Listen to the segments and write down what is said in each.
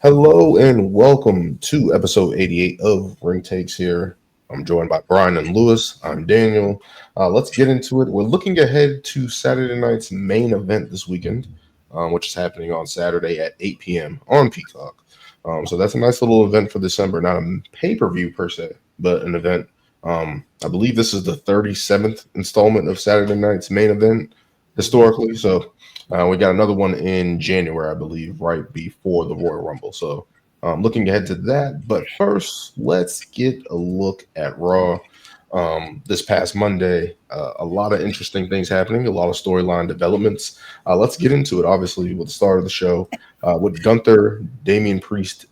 Hello and welcome to episode 88 of Ring Takes here. I'm joined by Brian and Lewis. I'm Daniel. Let's get into it. We're looking ahead to Saturday night's main event this weekend, which is happening on Saturday at 8 p.m. on Peacock. So that's a nice little event for December, not a pay-per-view per se, but an event. I believe this is the 37th installment of Saturday night's main event historically. So we got another one in January, I believe, right before the Royal Rumble. So looking ahead to that. But first, let's get a look at Raw. This past Monday, a lot of interesting things happening, a lot of storyline developments. Let's get into it, obviously, with the start of the show, with Gunther, Damian Priest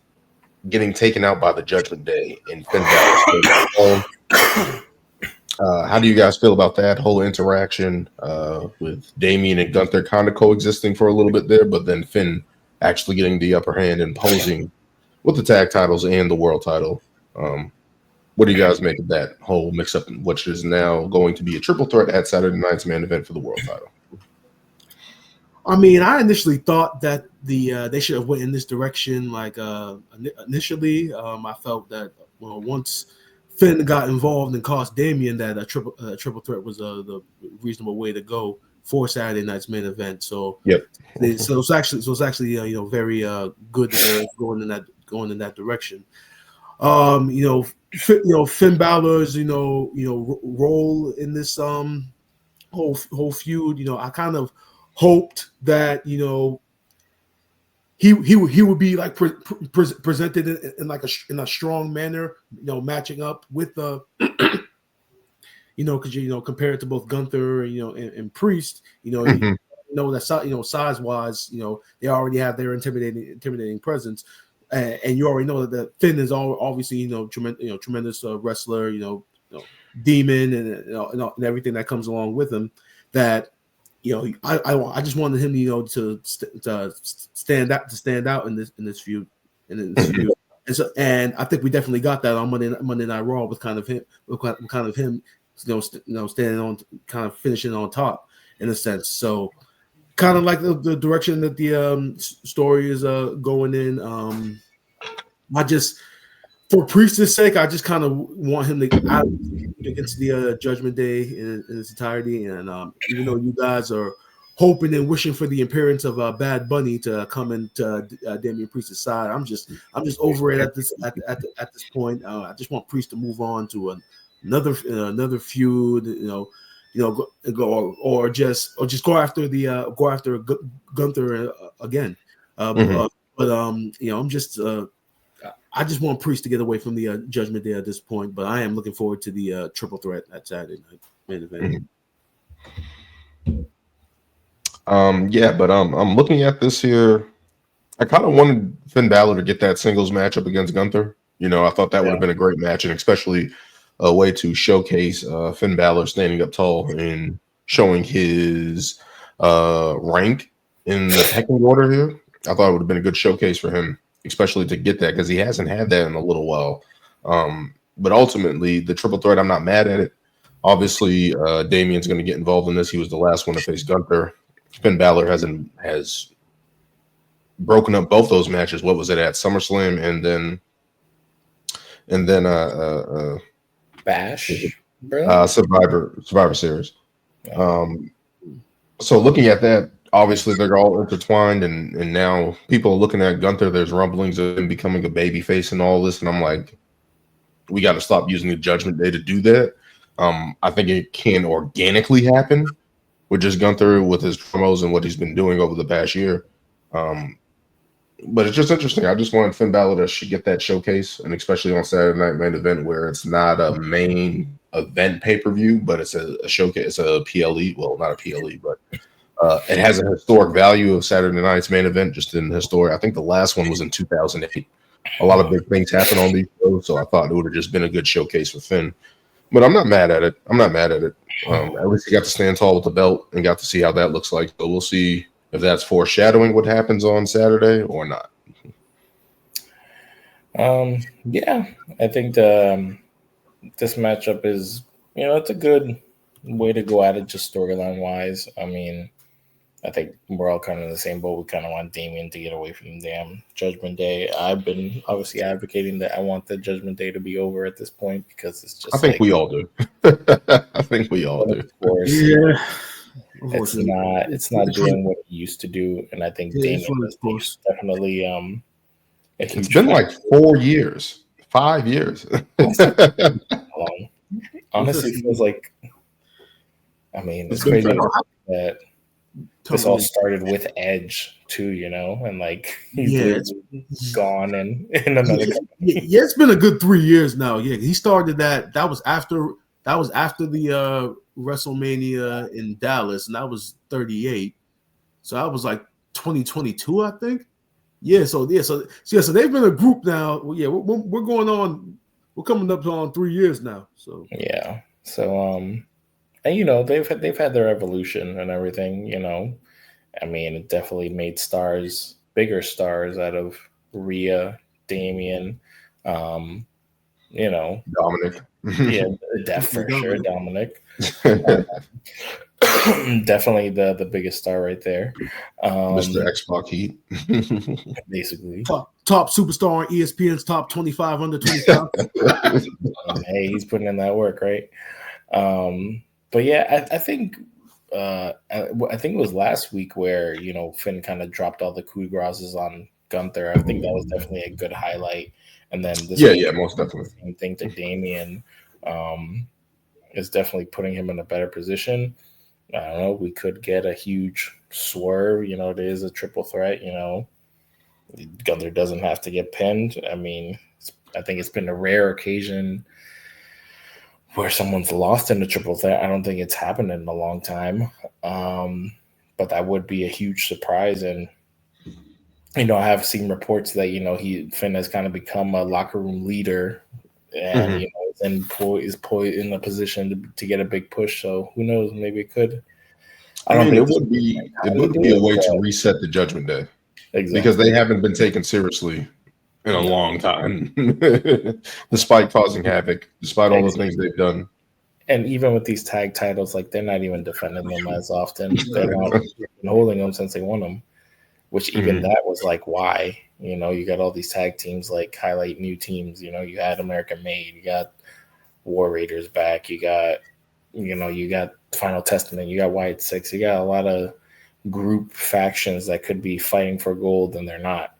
getting taken out by the Judgment Day and Finn Balor. How do you guys feel about that whole interaction with Damian and Gunther kind of coexisting for a little bit there, but then Finn actually getting the upper hand and posing with the tag titles and the world title? What do you guys make of that whole mix-up, which is now going to be a triple threat at Saturday night's main event for the world title? I mean, I initially thought that they should have went in this direction. Initially, I felt that once Finn got involved and cost Damian, that a triple threat was the reasonable way to go for Saturday night's main event. So yep. So it's actually very good that they're going in that direction. Finn Balor's role in this whole feud. I kind of hoped that he would be like presented in a strong manner, matching up with the because compared to both Gunther and Priest, that size wise, they already have their intimidating presence, and you already know that Finn is obviously tremendous wrestler, demon and everything that comes along with him. That I just wanted him to stand out in this feud. And I think we definitely got that on Monday Night Raw with kind of him standing on, kind of finishing on top in a sense. So kind of like the direction that the story is going in. For Priest's sake, I just kind of want him to get out against the Judgment Day in its entirety. And even though you guys are hoping and wishing for the appearance of Bad Bunny to come into Damian Priest's side, I'm just over it at this point. I just want Priest to move on to another feud, go or just go after Gunther again. I just want Priest to get away from the Judgment Day at this point, but I am looking forward to the triple threat at Saturday night main event. I'm looking at this here. I kind of wanted Finn Balor to get that singles matchup against Gunther. I thought that would have been a great match, and especially a way to showcase Finn Balor standing up tall and showing his rank in the pecking order here. I thought it would have been a good showcase for him, especially to get that, because he hasn't had that in a little while. But ultimately, the triple threat, I'm not mad at it. Obviously, Damian's going to get involved in this. He was the last one to face Gunther. Finn Balor has broken up both those matches. What was it at SummerSlam and then Bash, Survivor Series. So looking at that, obviously they're all intertwined, and now people are looking at Gunther. There's rumblings of him becoming a baby face and all this, and I'm like, we got to stop using the Judgment Day to do that. I think it can organically happen with just Gunther, with his promos and what he's been doing over the past year. But it's just interesting. I just wanted Finn Balor to get that showcase, and especially on Saturday night main event, where it's not a main event pay-per-view, but it's a showcase. It's a PLE. Well, not a PLE, but it has a historic value of Saturday night's main event, just in history. I think the last one was in 2008. A lot of big things happen on these shows, so I thought it would have just been a good showcase for Finn. But I'm not mad at it. At least he got to stand tall with the belt and got to see how that looks like. So we'll see if that's foreshadowing what happens on Saturday or not. Yeah, I think this matchup is, it's a good way to go at it, just storyline wise. I mean, I think we're all kind of in the same boat. We kind of want Damien to get away from the damn Judgment Day. I've been obviously advocating that I want the Judgment Day to be over at this point because it's just. I think we all do. I think we all do. Of course, Yeah. it's not doing what it used to do, and I think Damien is definitely It's been like 4 years, 5 years. Honestly, it feels like. I mean, it's crazy that this all started with Edge too, and like he's gone and in another. Yeah, it's been a good 3 years now. Yeah, he started that. That was after the WrestleMania in Dallas, and that was 38. So that was like 2022, I think. Yeah, so they've been a group now. Well, yeah, we're going on. We're coming up on 3 years now. So yeah, so and they've had their evolution and everything. I mean, it definitely made bigger stars out of Rhea, Damien, Dominic. Yeah, for sure, Dominic. Definitely the biggest star right there. Mr. Xbox Heat. Basically. Top superstar on ESPN's top 25 under 25. Hey, he's putting in that work, right? But yeah, I think it was last week where Finn kind of dropped all the coup de graces on Gunther. I think that was definitely a good highlight. And then this most definitely. Same thing to Damien is definitely putting him in a better position. I don't know. We could get a huge swerve. It is a triple threat. Gunther doesn't have to get pinned. I mean, I think it's been a rare occasion where someone's lost in a triple threat. I don't think it's happened in a long time. But that would be a huge surprise. And, I have seen reports that, Finn has kind of become a locker room leader and, is in a position to get a big push. So who knows? Maybe it could. It would be a way to reset the Judgment Day. Exactly. Because they haven't been taken seriously in a long time, despite causing havoc, despite all the things they've done. And even with these tag titles, like they're not even defending them as often. They're not holding them since they won them. Which even that was like, why? You got all these tag teams like highlight new teams. You had American Made, you got War Raiders back, you got Final Testament, you got White Six, you got a lot of group factions that could be fighting for gold and they're not.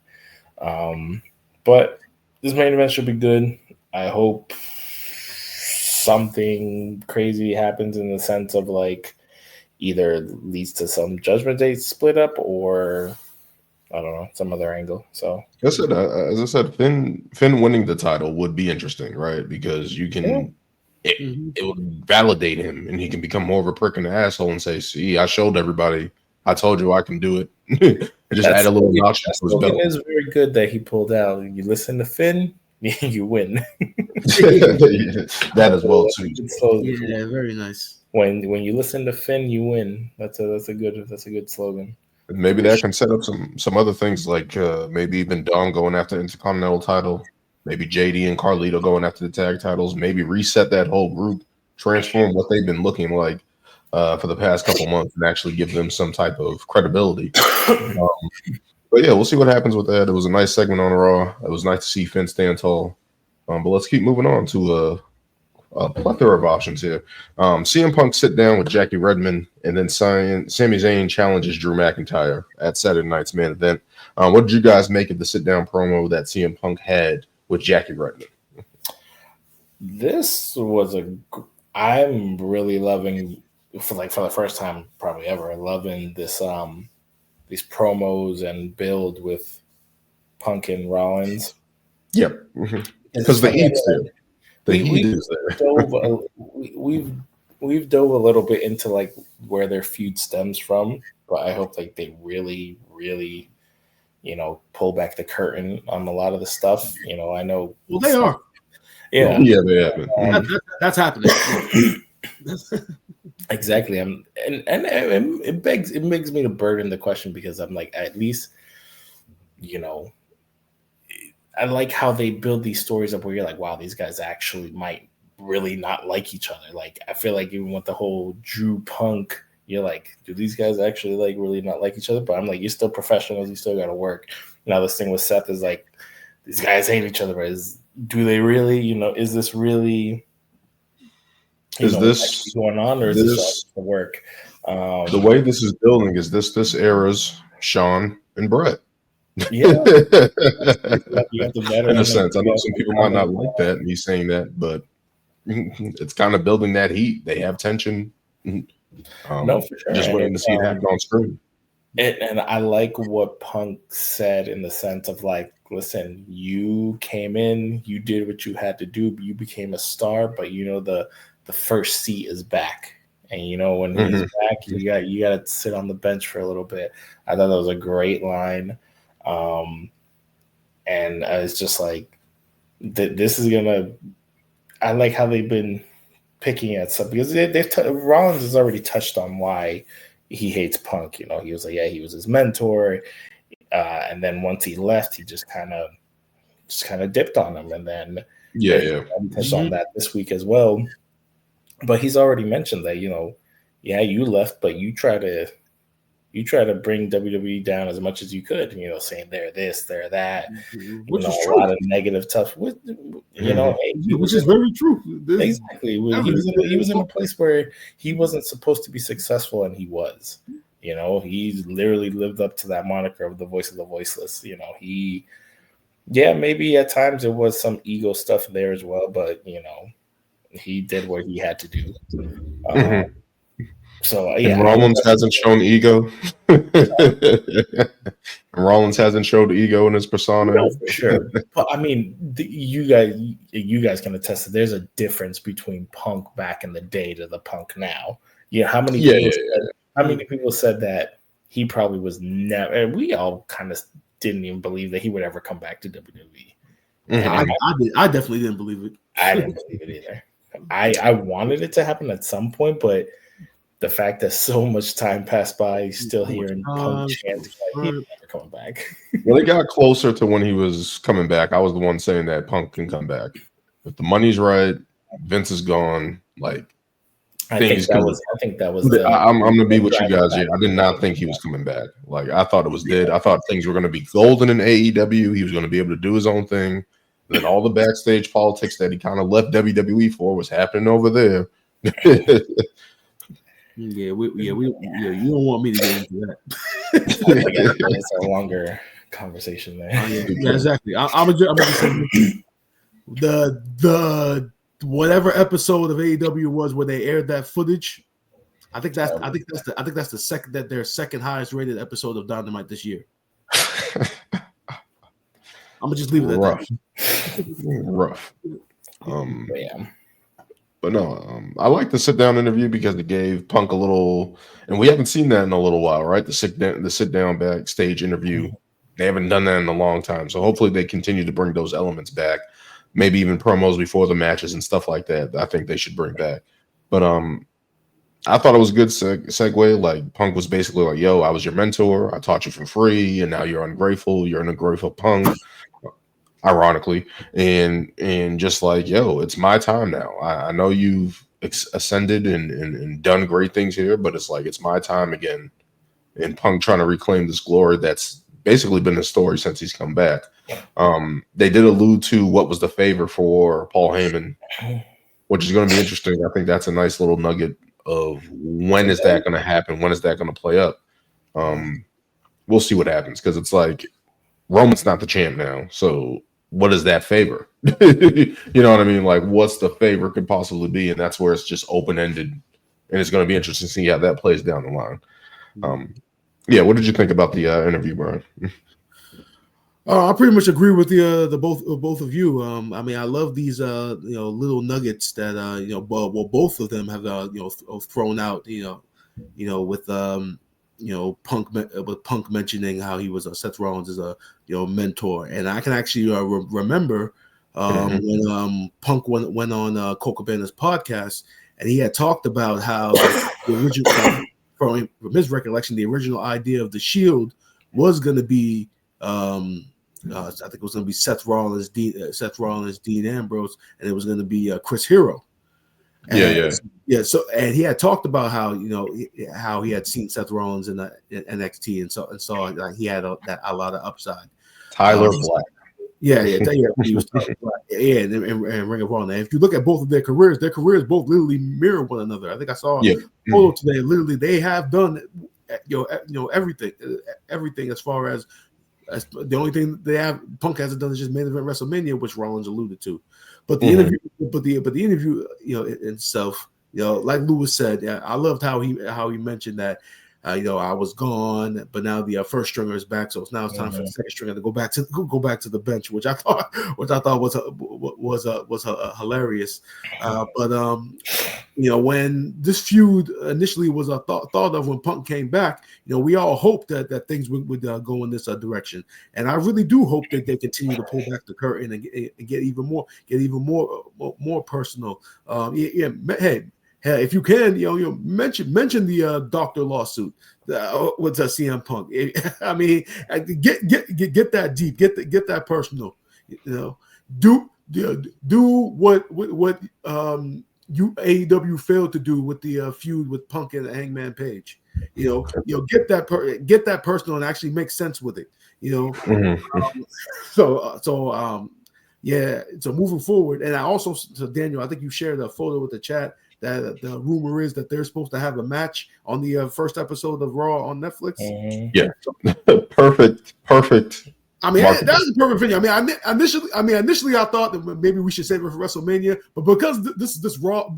But this main event should be good. I hope something crazy happens in the sense of like either leads to some Judgment Day split up or I don't know, some other angle. So as I said, Finn winning the title would be interesting, right? Because you can it would validate him and he can become more of a prick in the asshole and say, see, I showed everybody. I told you I can do it. Just add a little notch to his belt. It is very good that he pulled out. You listen to Finn, you win. That as well too. Yeah, very nice. When you listen to Finn, you win. That's a good slogan. Maybe that can set up some other things like maybe even Dom going after the Intercontinental title, maybe JD and Carlito going after the tag titles, maybe reset that whole group, transform what they've been looking like for the past couple months and actually give them some type of credibility. But yeah, we'll see what happens with that. It was a nice segment on Raw. It was nice to see Finn stand tall. But let's keep moving on to a plethora of options here. CM Punk sit down with Jackie Redmond, and then Sami Zayn challenges Drew McIntyre at Saturday night's main event. What did you guys make of the sit-down promo that CM Punk had with Jackie Redmond? This was I'm really loving, for the first time probably ever, loving this these promos and build with Punk and Rollins. Yep, because the heat's there. We've dove a little bit into like where their feud stems from, but I hope like they really, really, pull back the curtain on a lot of the stuff. I know. Well, they are. Yeah, they have. That's happening. Exactly. And it makes me to burden the question because I'm like, at least, I like how they build these stories up where you're like, wow, these guys actually might really not like each other. Like, I feel like even with the whole Drew Punk, you're like, do these guys actually like really not like each other? But I'm like, you're still professionals. You still got to work. Now this thing with Seth is like, these guys hate each other. But do they really? Is this really? Is this going on, or is this all the work? The way this is building is this era's Sean and Brett. Yeah, you have the veteran. In a sense, I know some people might not like that, me saying that, but it's kind of building that heat. They have tension. No, for sure. Just waiting to see it happen on screen. And I like what Punk said in the sense of like, listen, you came in, you did what you had to do, you became a star, but the first seat is back. And when he's back, you got to sit on the bench for a little bit. I thought that was a great line. And it's just like this is gonna. I like how they've been picking at stuff because Rollins has already touched on why he hates Punk. He was like, yeah, he was his mentor, and then once he left, he just kind of dipped on him, and then he touched on that this week as well. But he's already mentioned that yeah, you left, but you try to bring WWE down as much as you could, saying they're this, they're that, which is a true. lot of negative stuff. Which is very true. Exactly. He was in a place where he wasn't supposed to be successful, and he was. He literally lived up to that moniker of the voice of the voiceless. Maybe at times there was some ego stuff there as well, but he did what he had to do. So yeah, and Rollins hasn't shown ego. Rollins hasn't showed ego in his persona. No, for sure. But I mean, you guys can attest that there's a difference between Punk back in the day to the Punk now. How many people said that he probably was never? And we all kind of didn't even believe that he would ever come back to WWE. I definitely didn't believe it. I didn't believe it either. I wanted it to happen at some point, but the fact that so much time passed by, he's still hearing Punk chants like he's never coming back. Well, it got closer to when he was coming back. I was the one saying that Punk can come back. If the money's right, Vince is gone. Like, I think that was. I'm gonna be with you guys here. I did not think he was coming back. Like, I thought it was dead. I thought things were gonna be golden in AEW. He was gonna be able to do his own thing. And then all the backstage politics that he kind of left WWE for was happening over there. Yeah, you don't want me to get into that. It's a longer conversation there. Yeah, exactly. I'm just saying the whatever episode of AEW was where they aired that footage. I think that's their second highest rated episode of Dynamite this year. I'm gonna just leave it at that. Rough. But no, I like the sit down interview because it gave Punk a little, and we haven't seen that in a little while, right? The sit down backstage interview. They haven't done that in a long time, so hopefully they continue to bring those elements back. Maybe even promos before the matches and stuff like that. I think they should bring back. But I thought it was a good segue. Like, Punk was basically like, "Yo, I was your mentor. I taught you for free, and now you're ungrateful. You're an ungrateful punk." Ironically, and just like, yo, it's my time now. I know you've ascended and done great things here, but it's like, it's my time again. And Punk trying to reclaim this glory that's basically been his story since he's come back. They did allude to what was the favor for Paul Heyman, which is going to be interesting. I think that's a nice little nugget of when is that going to happen? When is that going to play up? We'll see what happens, because it's like Roman's not the champ now, so what is that favor? You know what I mean? Like, what's the favor could possibly be? And that's where it's just open-ended, and it's going to be interesting to see how that plays down the line. What did you think about the interview, Brian? I pretty much agree with the both of you. I mean, I love these little nuggets that both of them have thrown out. With Punk mentioning how he was Seth Rollins as a mentor, and I can actually remember when Punk went on Colt Cabana's podcast, and he had talked about how the original, from his recollection, the original idea of the Shield was going to be, I think it was going to be Seth Rollins, Dean Ambrose, and it was going to be Chris Hero. Yeah. So, and he had talked about how how he had seen Seth Rollins in NXT and saw like he had a lot of upside. Tyler Black. Yeah. He was Tyler Black. Yeah, and Ring of Honor. And if you look at both of their careers both literally mirror one another. I think I saw a photo today. Literally, they have done everything as far as the only thing they have Punk hasn't done is just main event WrestleMania, which Rollins alluded to. But the interview, but the interview, itself, like Lewis said, I loved how he mentioned that, I was gone, but now the first stringer is back, so it's time for the second stringer to go back to the bench, which I thought was hilarious. But when this feud initially was thought of when Punk came back, we all hoped that things would go in this direction, and I really do hope that they continue to pull back the curtain and get even more personal. Hey, if you can, mention the doctor lawsuit with CM Punk. I mean, get that deep, get that personal. Do what you AEW failed to do with the feud with Punk and Hangman Page. Get that personal and actually make sense with it. So moving forward, and I also, so Daniel, I think you shared a photo with the chat that the rumor is that they're supposed to have a match on the first episode of Raw on Netflix. Yeah, perfect. I mean, that's the perfect thing. I mean, initially I thought that maybe we should save it for WrestleMania, but because this Raw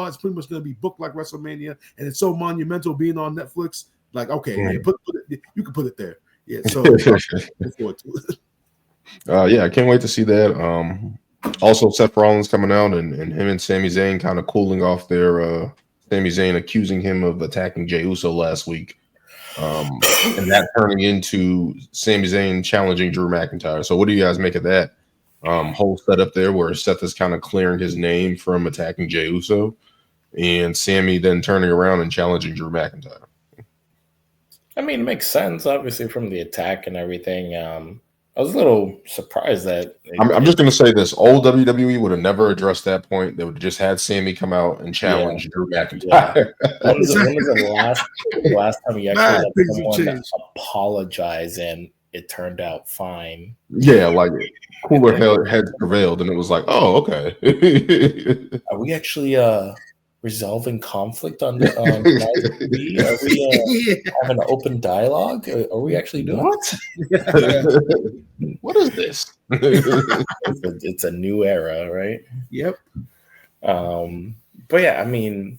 is pretty much going to be booked like WrestleMania, and it's so monumental being on Netflix, like okay, you can put it there. Yeah, so look forward to it. I can't wait to see that. Also, Seth Rollins coming out and him and Sami Zayn kind of cooling off their Sami Zayn accusing him of attacking Jey Uso last week. And that turning into Sami Zayn challenging Drew McIntyre. So what do you guys make of that whole setup there where Seth is kind of clearing his name from attacking Jey Uso and Sami then turning around and challenging Drew McIntyre? I mean, it makes sense, obviously, from the attack and everything. I was a little surprised that I'm just going to say this. Old WWE would have never addressed that point. They would have just had Sami come out and challenge Drew McIntyre. When was the last time you actually had someone apologize and it turned out fine? Yeah, like cooler heads prevailed, and it was like, oh, okay. Are we actually resolving conflict on TV? Are we having an open dialogue? Are we actually doing what? What is this? It's a new era, right? Yep. But yeah, I mean,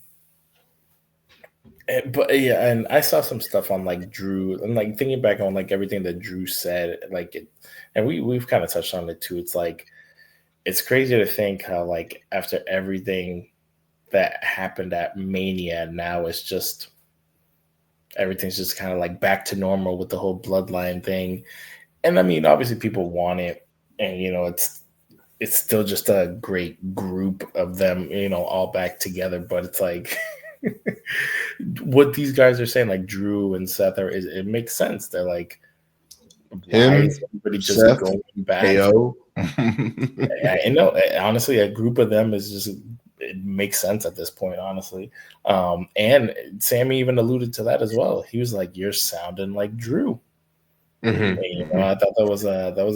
and I saw some stuff on like Drew, and like thinking back on like everything that Drew said, like it, and we've kind of touched on it too. It's like it's crazy to think how like after everything that happened at Mania, now it's just everything's just kind of like back to normal with the whole bloodline thing. And I mean, obviously people want it, and it's still just a great group of them, all back together. But it's like what these guys are saying, like Drew and Seth, it makes sense. They're like, why is everybody just Seth, going back? KO. I know. Honestly, a group of them is just. It makes sense at this point, honestly. And Sami even alluded to that as well. He was like, "You're sounding like Drew." And, I thought that was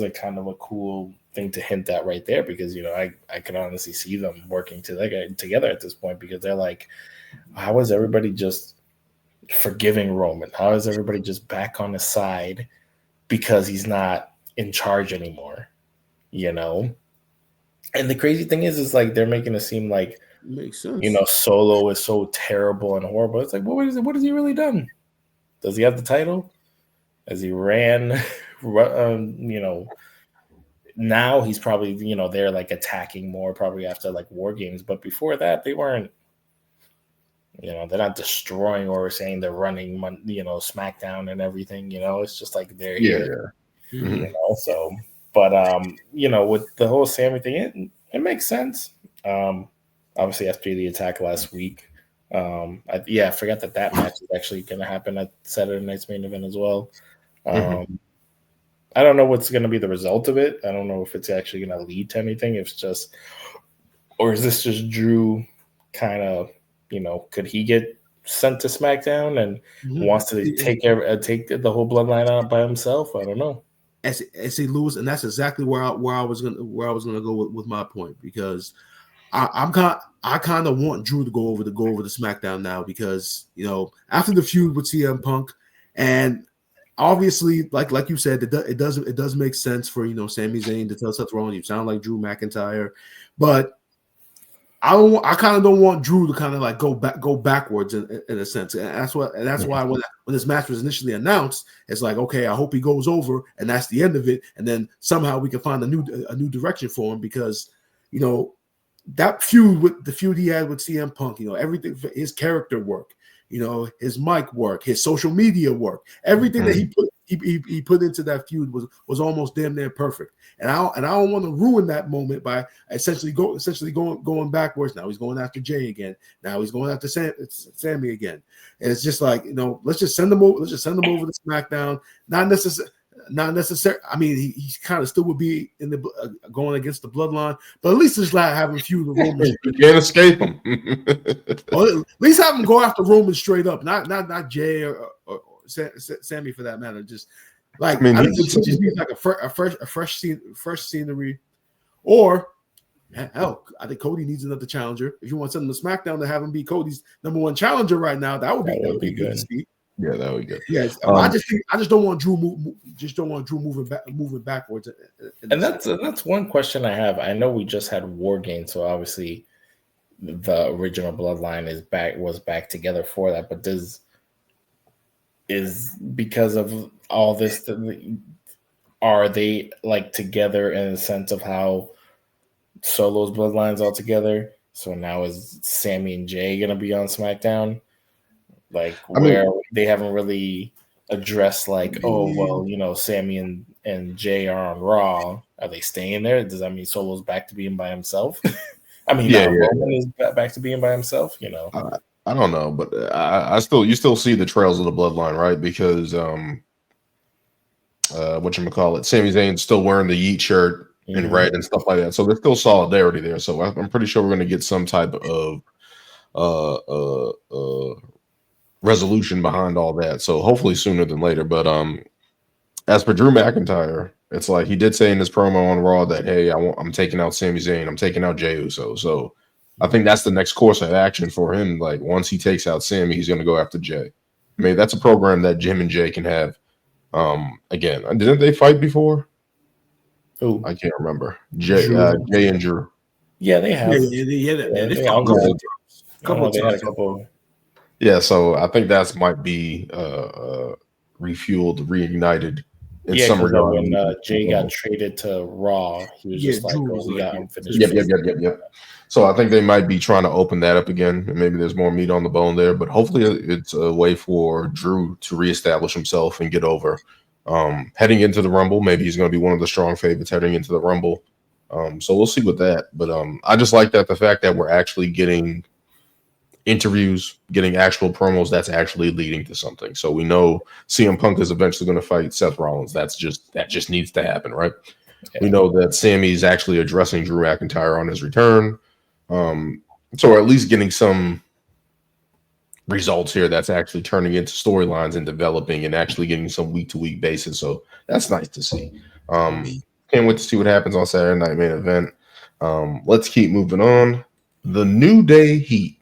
a kind of a cool thing to hint at right there, because I can honestly see them working together at this point, because they're like, how is everybody just forgiving Roman? How is everybody just back on his side because he's not in charge anymore? And the crazy thing is like they're making it seem like, makes sense. Solo is so terrible and horrible. It's like, what has he really done? Does he have the title? Has he ran? Now he's probably, they're like attacking more probably after like War Games. But before that, they weren't, they're not destroying or saying they're running, SmackDown and everything. It's just like they're here. So. But with the whole Sami thing, it makes sense. Obviously, after the attack last week, I forgot that match is actually going to happen at Saturday night's main event as well. I don't know what's going to be the result of it. I don't know if it's actually going to lead to anything. Or is this just Drew kind of, could he get sent to SmackDown and wants to take the whole bloodline out by himself? I don't know. See, Lewis, and that's exactly where I was gonna go with my point, because I kind of want Drew to go over to SmackDown now, because after the feud with CM Punk, and obviously like you said, it does make sense for Sami Zayn to tell Seth Rollins, you sound like Drew McIntyre, but I kind of don't want Drew to kind of like go backwards in a sense, and that's why when this match was initially announced, it's like, okay, I hope he goes over, and that's the end of it, and then somehow we can find a new direction for him, because that feud he had with CM Punk, everything, his character work, his mic work, his social media work, everything that he put into that feud was almost damn near perfect. And I don't want to ruin that moment by essentially going backwards. Now he's going after Jay again. Now he's going after Sammy again. And it's just like, let's just send them over. Let's just send them over to SmackDown. Not necessary. I mean, he kind of still would be in the going against the bloodline, but at least just like having feud with Roman. You can't escape him. Well, at least have him go after Roman straight up, not Jay or Sammy for that matter. Just like, I mean, I think it just needs like a fresh scenery, or hell, I think Cody needs another challenger. If you want something to SmackDown to have him be Cody's #1 challenger right now, that would be good to see. Yeah, that would be good. Yes, I just don't want Drew moving backwards. And that's one question I have. I know we just had War Games, so obviously the original bloodline was back together for that. But is because of all this, are they like together in the sense of how Solo's bloodline's all together? So now is Sammy and Jay gonna be on SmackDown? Like, they haven't really addressed, like, oh, well, Sammy and Jay are on Raw. Are they staying there? Does that mean Solo's back to being by himself? I mean, Roman is back to being by himself, I don't know, but you still see the trails of the bloodline, right? Because whatchamacallit, Sami Zayn's still wearing the Yeet shirt in red and stuff like that. So there's still solidarity there. So I'm pretty sure we're going to get some type of resolution behind all that. So hopefully sooner than later. But as for Drew McIntyre, it's like he did say in his promo on Raw that, hey, I'm taking out Sami Zayn, I'm taking out Jey Uso. So I think that's the next course of action for him. Like, once he takes out Sammy, he's going to go after Jay. I mean, that's a program that Jim and Jay can have. Again, didn't they fight before? Who? I can't remember. Jay and Drew. Yeah, they have. They fought a couple. Yeah, so I think that might be refueled, reignited. When Jay got traded to Raw, he was just like, "Oh, we got unfinished." Yep. So I think they might be trying to open that up again, and maybe there's more meat on the bone there. But hopefully, it's a way for Drew to reestablish himself and get over. Heading into the Rumble, maybe he's going to be one of the strong favorites heading into the Rumble. So we'll see with that. But I just like the fact that we're actually getting interviews, getting actual promos that's actually leading to something. So we know CM Punk is eventually going to fight Seth Rollins. That just needs to happen, right? Yeah. We know that Sammy's actually addressing Drew McIntyre on his return. So we're at least getting some results here that's actually turning into storylines and developing and actually getting some week-to-week basis. So that's nice to see. Can't wait to see what happens on Saturday Night Main Event. Let's keep moving on. The New Day Heat.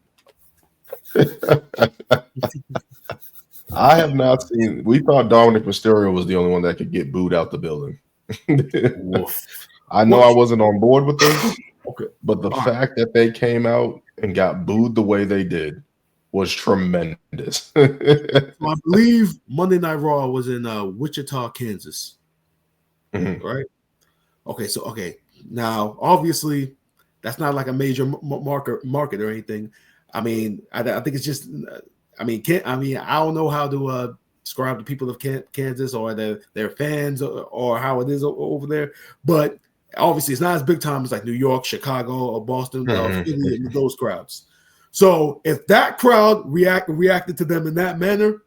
I have not seen. We thought Dominic Mysterio was the only one that could get booed out the building. I know I wasn't on board with this, but the fact that they came out and got booed the way they did was tremendous. I believe Monday Night Raw was in Wichita, Kansas. Right? Okay. Now, obviously, that's not like a major market or anything. I mean, I think it's just. I don't know how to describe the people of Kansas or their fans or how it is over there, but obviously it's not as big time as like New York, Chicago, or Boston, Philly, and those crowds. So if that crowd reacted to them in that manner,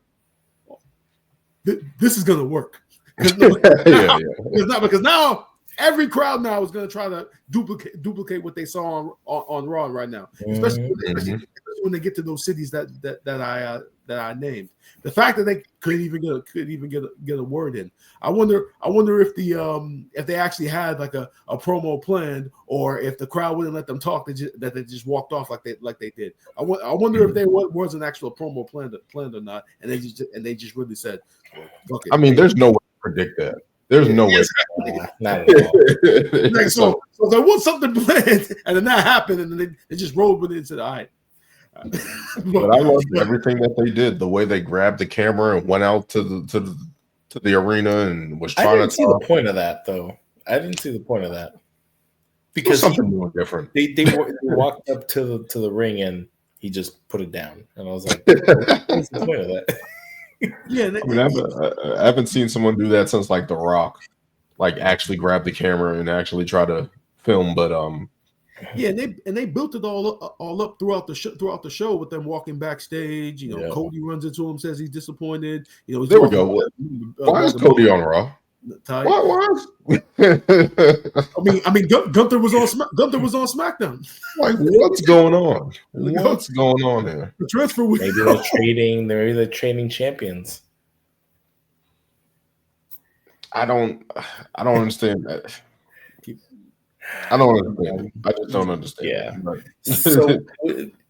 this is gonna work. Because now Every crowd now is going to try to duplicate what they saw on Raw right now, especially when they get to those cities that I named. The fact that they couldn't even get a word in. I wonder if they actually had like a promo planned, or if the crowd wouldn't let them talk, that they just walked off like they did. I wonder if there was an actual promo planned or not, and they just really said, well, fuck it. I mean, there's no way to predict that. There's no way. Not at all. Like, so there was something planned, and then that happened, and then they just rolled with it and said, all right. But I loved everything that they did. The way they grabbed the camera and went out to the arena and was trying to see the point of that, though. I didn't see the point of that because something more different. They walked up to the ring and he just put it down, and I was like, "What's the point of that?" Yeah, I mean, I haven't seen someone do that since like The Rock, like actually grab the camera and actually try to film. But yeah, and they built it all up throughout the show with them walking backstage. You know, Cody runs into him, says he's disappointed. You know, there we go. Why is Cody on Raw? Why? I mean, Gunther was on SmackDown. Like, what's going on? What's going on there? The transfer. Maybe they're trading. They're either trading champions. I don't understand that. I don't understand. I just don't understand. Yeah. So,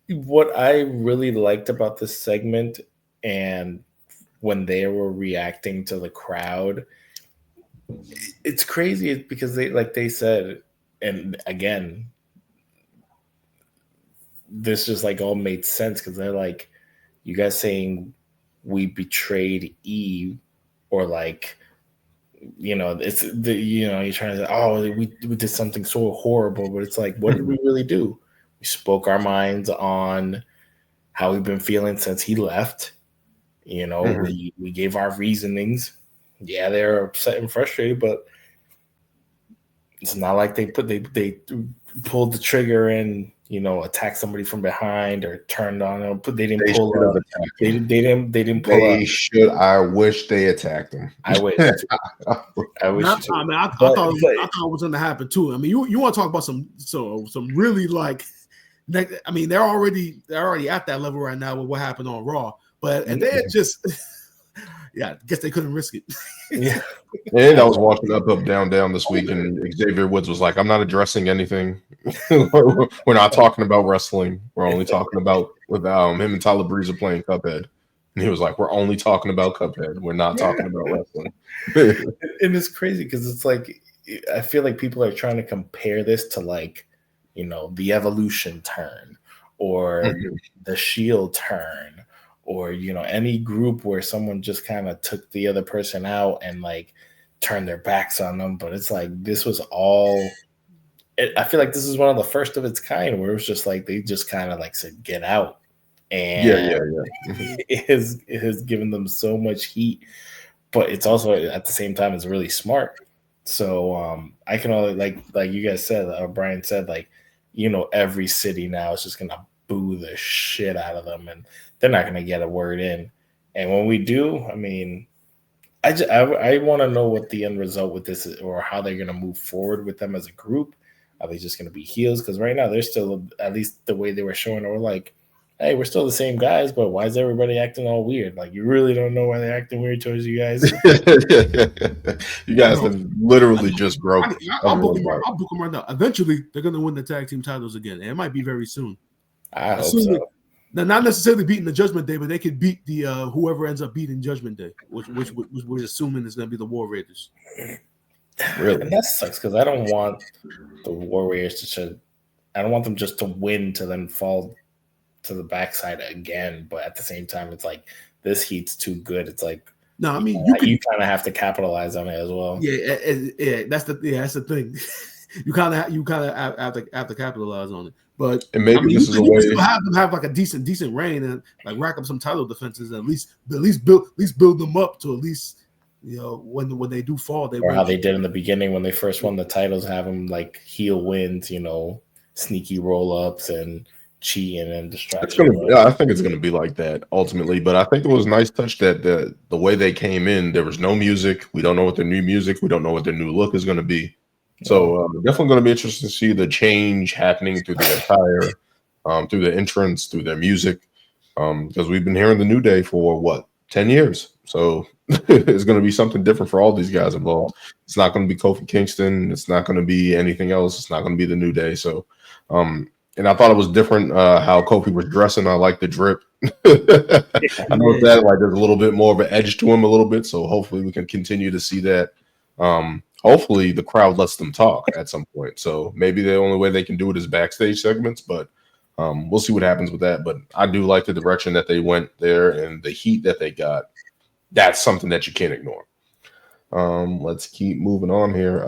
what I really liked about this segment, and when they were reacting to the crowd, it's crazy because they said, and again, this just like all made sense because they're like, you guys saying we betrayed Eve, or like, you know, it's the, you know, you're trying to say, oh, we did something so horrible, but it's like, what did we really do? We spoke our minds on how we've been feeling since he left. You know, we gave our reasonings. Yeah, they're upset and frustrated, but it's not like they pulled the trigger and, you know, attacked somebody from behind or turned on them. They didn't pull up. They didn't pull up. Should. I wish they attacked him. I wish. I wish. I thought it was going to happen too. I mean, you want to talk about some really like. I mean, they're already at that level right now with what happened on Raw, but and they just. Yeah, I guess they couldn't risk it. Yeah. And I was watching Up, Down this week, and Xavier Woods was like, I'm not addressing anything. We're not talking about wrestling. We're only talking about with him and Tyler Breeze are playing Cuphead. And he was like, we're only talking about Cuphead. We're not talking about wrestling. And it's crazy because it's like, I feel like people are trying to compare this to, like, you know, the Evolution turn or the Shield turn. Or, you know, any group where someone just kind of took the other person out and like turned their backs on them. But it's like, this was all, I feel like this is one of the first of its kind where it was just like, they just kind of like said, get out. And it has given them so much heat, but it's also at the same time, it's really smart. So I can only like you guys said, or Brian said, like, you know, every city now is just going to boo the shit out of them. And they're not going to get a word in. And when we do, I mean, I want to know what the end result with this is, or how they're going to move forward with them as a group. Are they just going to be heels? Because right now they're still, at least the way they were showing, or like, hey, we're still the same guys, but why is everybody acting all weird? Like, you really don't know why they're acting weird towards you guys. You guys have literally just broke. I'll book them right now. Eventually, they're going to win the tag team titles again. And it might be very soon. I hope so. Now, not necessarily beating the Judgment Day, but they could beat the whoever ends up beating Judgment Day, which we're assuming is going to be the War Raiders. Really, and that sucks because I don't want the Warriors to. I don't want them just to win to then fall to the backside again. But at the same time, it's like this heat's too good. It's like, no, I mean you kind of have to capitalize on it as well. Yeah, that's the thing. You kind of have to capitalize on it. But and maybe this is a way to have them have like a decent reign and like rack up some title defenses, and at least build them up to at least, you know, when they do fall, they or win. How they did in the beginning when they first won the titles, have them like heel wins, you know, sneaky roll ups and cheating and distraction. I think it's gonna be like that ultimately. But I think it was a nice touch that the way they came in, there was no music. We don't know what their new music. We don't know what their new look is gonna be. So definitely going to be interesting to see the change happening through the attire, through the entrance, through their music, because we've been hearing the New Day for what 10 years. So it's going to be something different for all these guys involved. It's not going to be Kofi Kingston. It's not going to be anything else. It's not going to be the New Day. So, and I thought it was different how Kofi was dressing. I like the drip. I know that like there's a little bit more of an edge to him a little bit. So hopefully we can continue to see that. Hopefully the crowd lets them talk at some point. So maybe the only way they can do it is backstage segments, but we'll see what happens with that. But I do like the direction that they went there and the heat that they got. That's something that you can't ignore. Let's keep moving on here.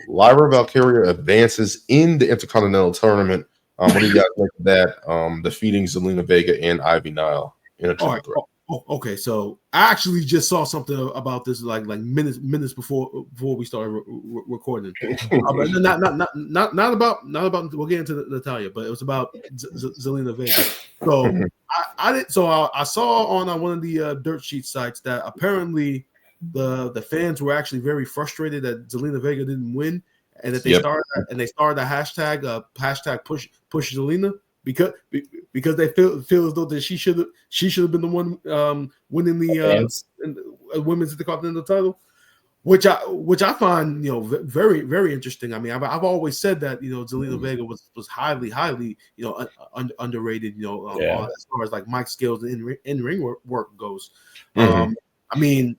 Lyra Valkyria advances in the Intercontinental Tournament. What do you guys think of that? Defeating Zelina Vega and Ivy Nile in a triple threat. Okay, so I actually just saw something about this like minutes before we started recording. Not about we'll get into Natalya, but it was about Zelina Vega. So I saw on one of the dirt sheet sites that apparently the fans were actually very frustrated that Zelina Vega didn't win, and that they started a hashtag push Zelina. Because they feel as though that she should have been the one winning the women's Intercontinental title, which I find very very interesting. I mean, I've always said that Zelina Vega was highly underrated. As far as like mic skills and in ring work goes. I mean,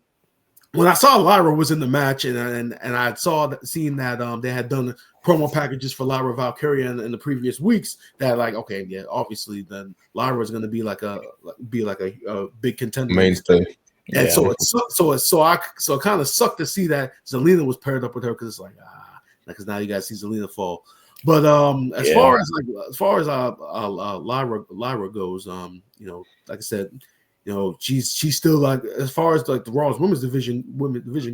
when I saw Lyra was in the match and I seen that they had done promo packages for Lyra Valkyria in the previous weeks, that like, okay, yeah, obviously then Lyra is going to be like a big contender mainstay. And so it kind of sucked to see that Zelina was paired up with her, because it's like because now you guys see Zelina fall. But as far as Lyra goes, like I said, she's still like, as far as like the Raw's women's division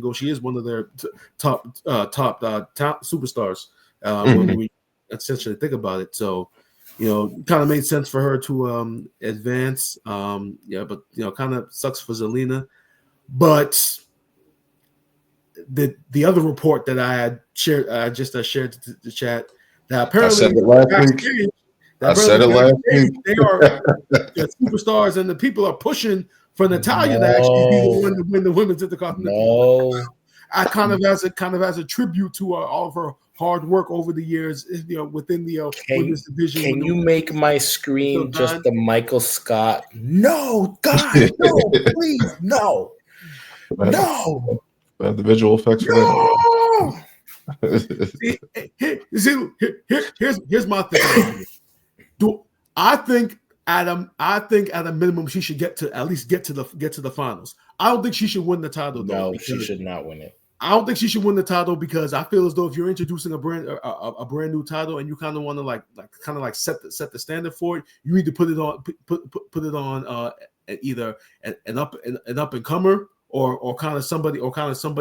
goes, she is one of their top superstars when we essentially think about it. So, kind of made sense for her to advance. But kind of sucks for Zelina. But the other report that I had shared, shared to the chat, that apparently I said it last week. They are the superstars, and the people are pushing for Natalya to actually be the one to win the women's Intercontinental. I kind of as a tribute to all of her hard work over the years, within the women's division. Can you make my screen just the Michael Scott? No, God, no, please, no. The visual effects for that. Here's my thing. I think at a minimum she should at least get to the finals. I don't think she should win the title though. No, she should not win it. I don't think she should win the title, because I feel as though if you're introducing a brand new title and you kind of want to set the standard for it, you need to put it on either an up and comer or kind of somebody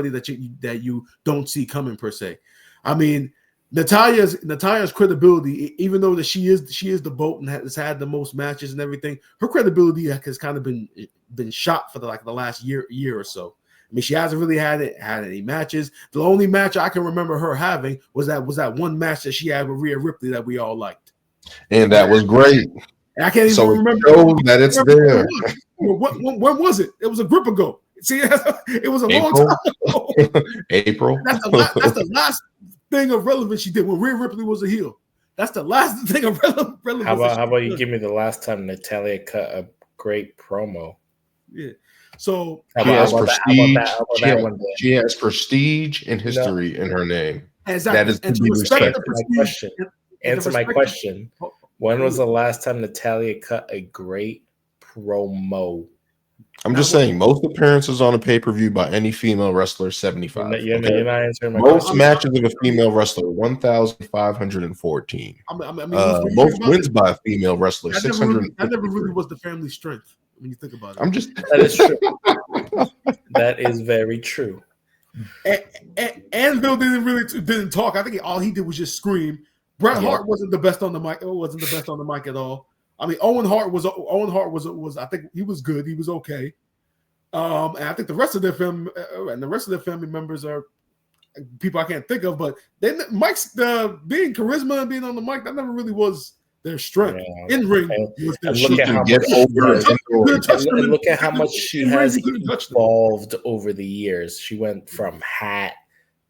that you don't see coming per se. I mean, Natalya's credibility, even though that she is the GOAT and has had the most matches and everything, her credibility has kind of been shot for the last year or so. I mean, she hasn't really had any matches. The only match I can remember her having was that one match that she had with Rhea Ripley that we all liked, and that was great. And I can't even remember that it's there. When was it? It was a grip ago. See, it was a long time ago. April. That's the last thing of relevance she did when Rhea Ripley was a heel. That's the last thing of relevance. How about you give me the last time Natalya cut a great promo? Yeah. So she has prestige and history in her name. Exactly. That is to be respected. Answer my question. When was the last time Natalya cut a great promo? I'm just saying, most appearances on a pay-per-view by any female wrestler, 75. You're not answering my most question. matches of a female wrestler, 1,514. Most wins by a female wrestler, 600. That never really was the family strength when you think about it. That is true. That is very true. Anvil didn't talk. I think all he did was just scream. Bret Hart wasn't the best on the mic. It wasn't the best on the mic at all. I mean, Owen Hart was. I think he was good. He was okay. And I think the rest of their family members are people I can't think of, but Mike's being charisma and being on the mic, that never really was their strength. Yeah. In ring was their look at how get over and look at how much she has evolved over the years. She went from hat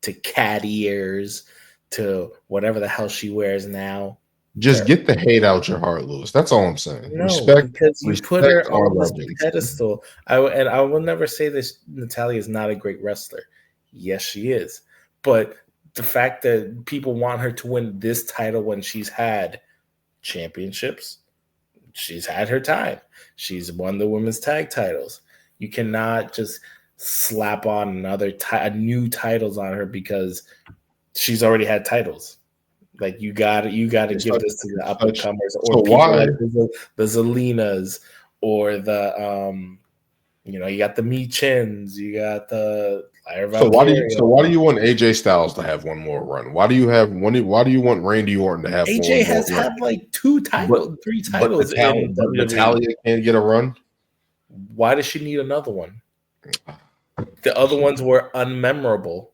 to cat ears to whatever the hell she wears now. Just get the hate out your heart, Lewis. That's all I'm saying. No, Respect, because you put her on this legends. pedestal. I will never say this. Natalya is not a great wrestler. Yes, she is. But the fact that people want her to win this title when she's had championships, she's had her time. She's won the women's tag titles. You cannot just slap on new titles on her because she's already had titles. Like you got to give this to the up and comers or people like the Zelinas or the you got the Mi Chins, you got the So why do you want AJ Styles to have one more run? Why do you want Randy Orton to have AJ has had like 3 titles. But Natalya can't get a run. Why does she need another one? The other ones were unmemorable.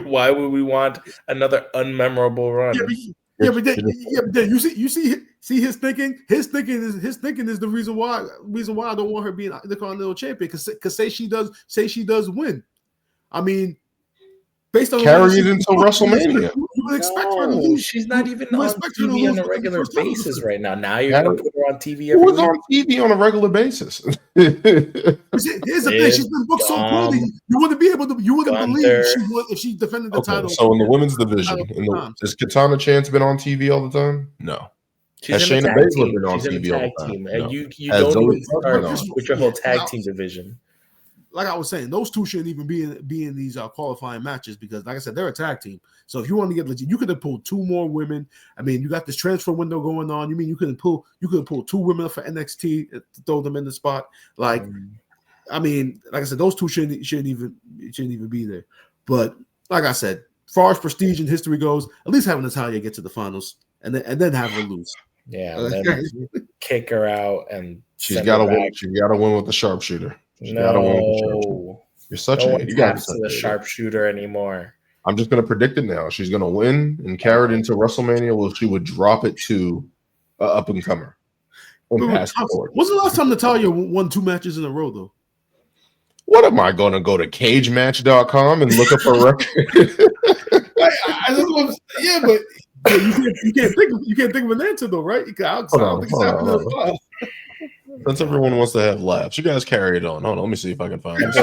Why would we want another unmemorable run? But then you see his thinking. His thinking is the reason why I don't want her being the Continental Champion. Because say she does win. I mean, based on carry it into WrestleMania. You would expect her to lose. She's not even on TV on a regular basis right now. Now you're going to put her on TV every week. On TV on a regular basis. Here's the thing: she's been booked so poorly. You wouldn't believe if she defended the title. So in the women's division, has Katana Chance been on TV all the time? No. Has Shayna Baszler been on TV all the time? No. You don't even start with your whole tag team division. Like I was saying, those two shouldn't even be in these qualifying matches because, like I said, they're a tag team. So if you want to get legit, you could have pulled 2 more women. I mean, you got this transfer window going on. You mean you could have pulled 2 women for NXT to throw them in the spot? Like, I mean, like I said, those two shouldn't even be there. But like I said, as far as prestige and history goes, at least having Natalya get to the finals and then have her lose. Yeah, and then kick her out and she's got to win. She got to win with the sharpshooter. No, you're such a you got to the sharpshooter anymore. I'm just going to predict it now. She's going to win and carry it into WrestleMania. Well, she would drop it to up and comer. When's the last time Natalya won 2 matches in a row, though? What am I going to go to cagematch.com and look up a record? But you can't think of an answer though, right? Since everyone wants to have laughs, you guys carry it on. Hold on, let me see if I can find this.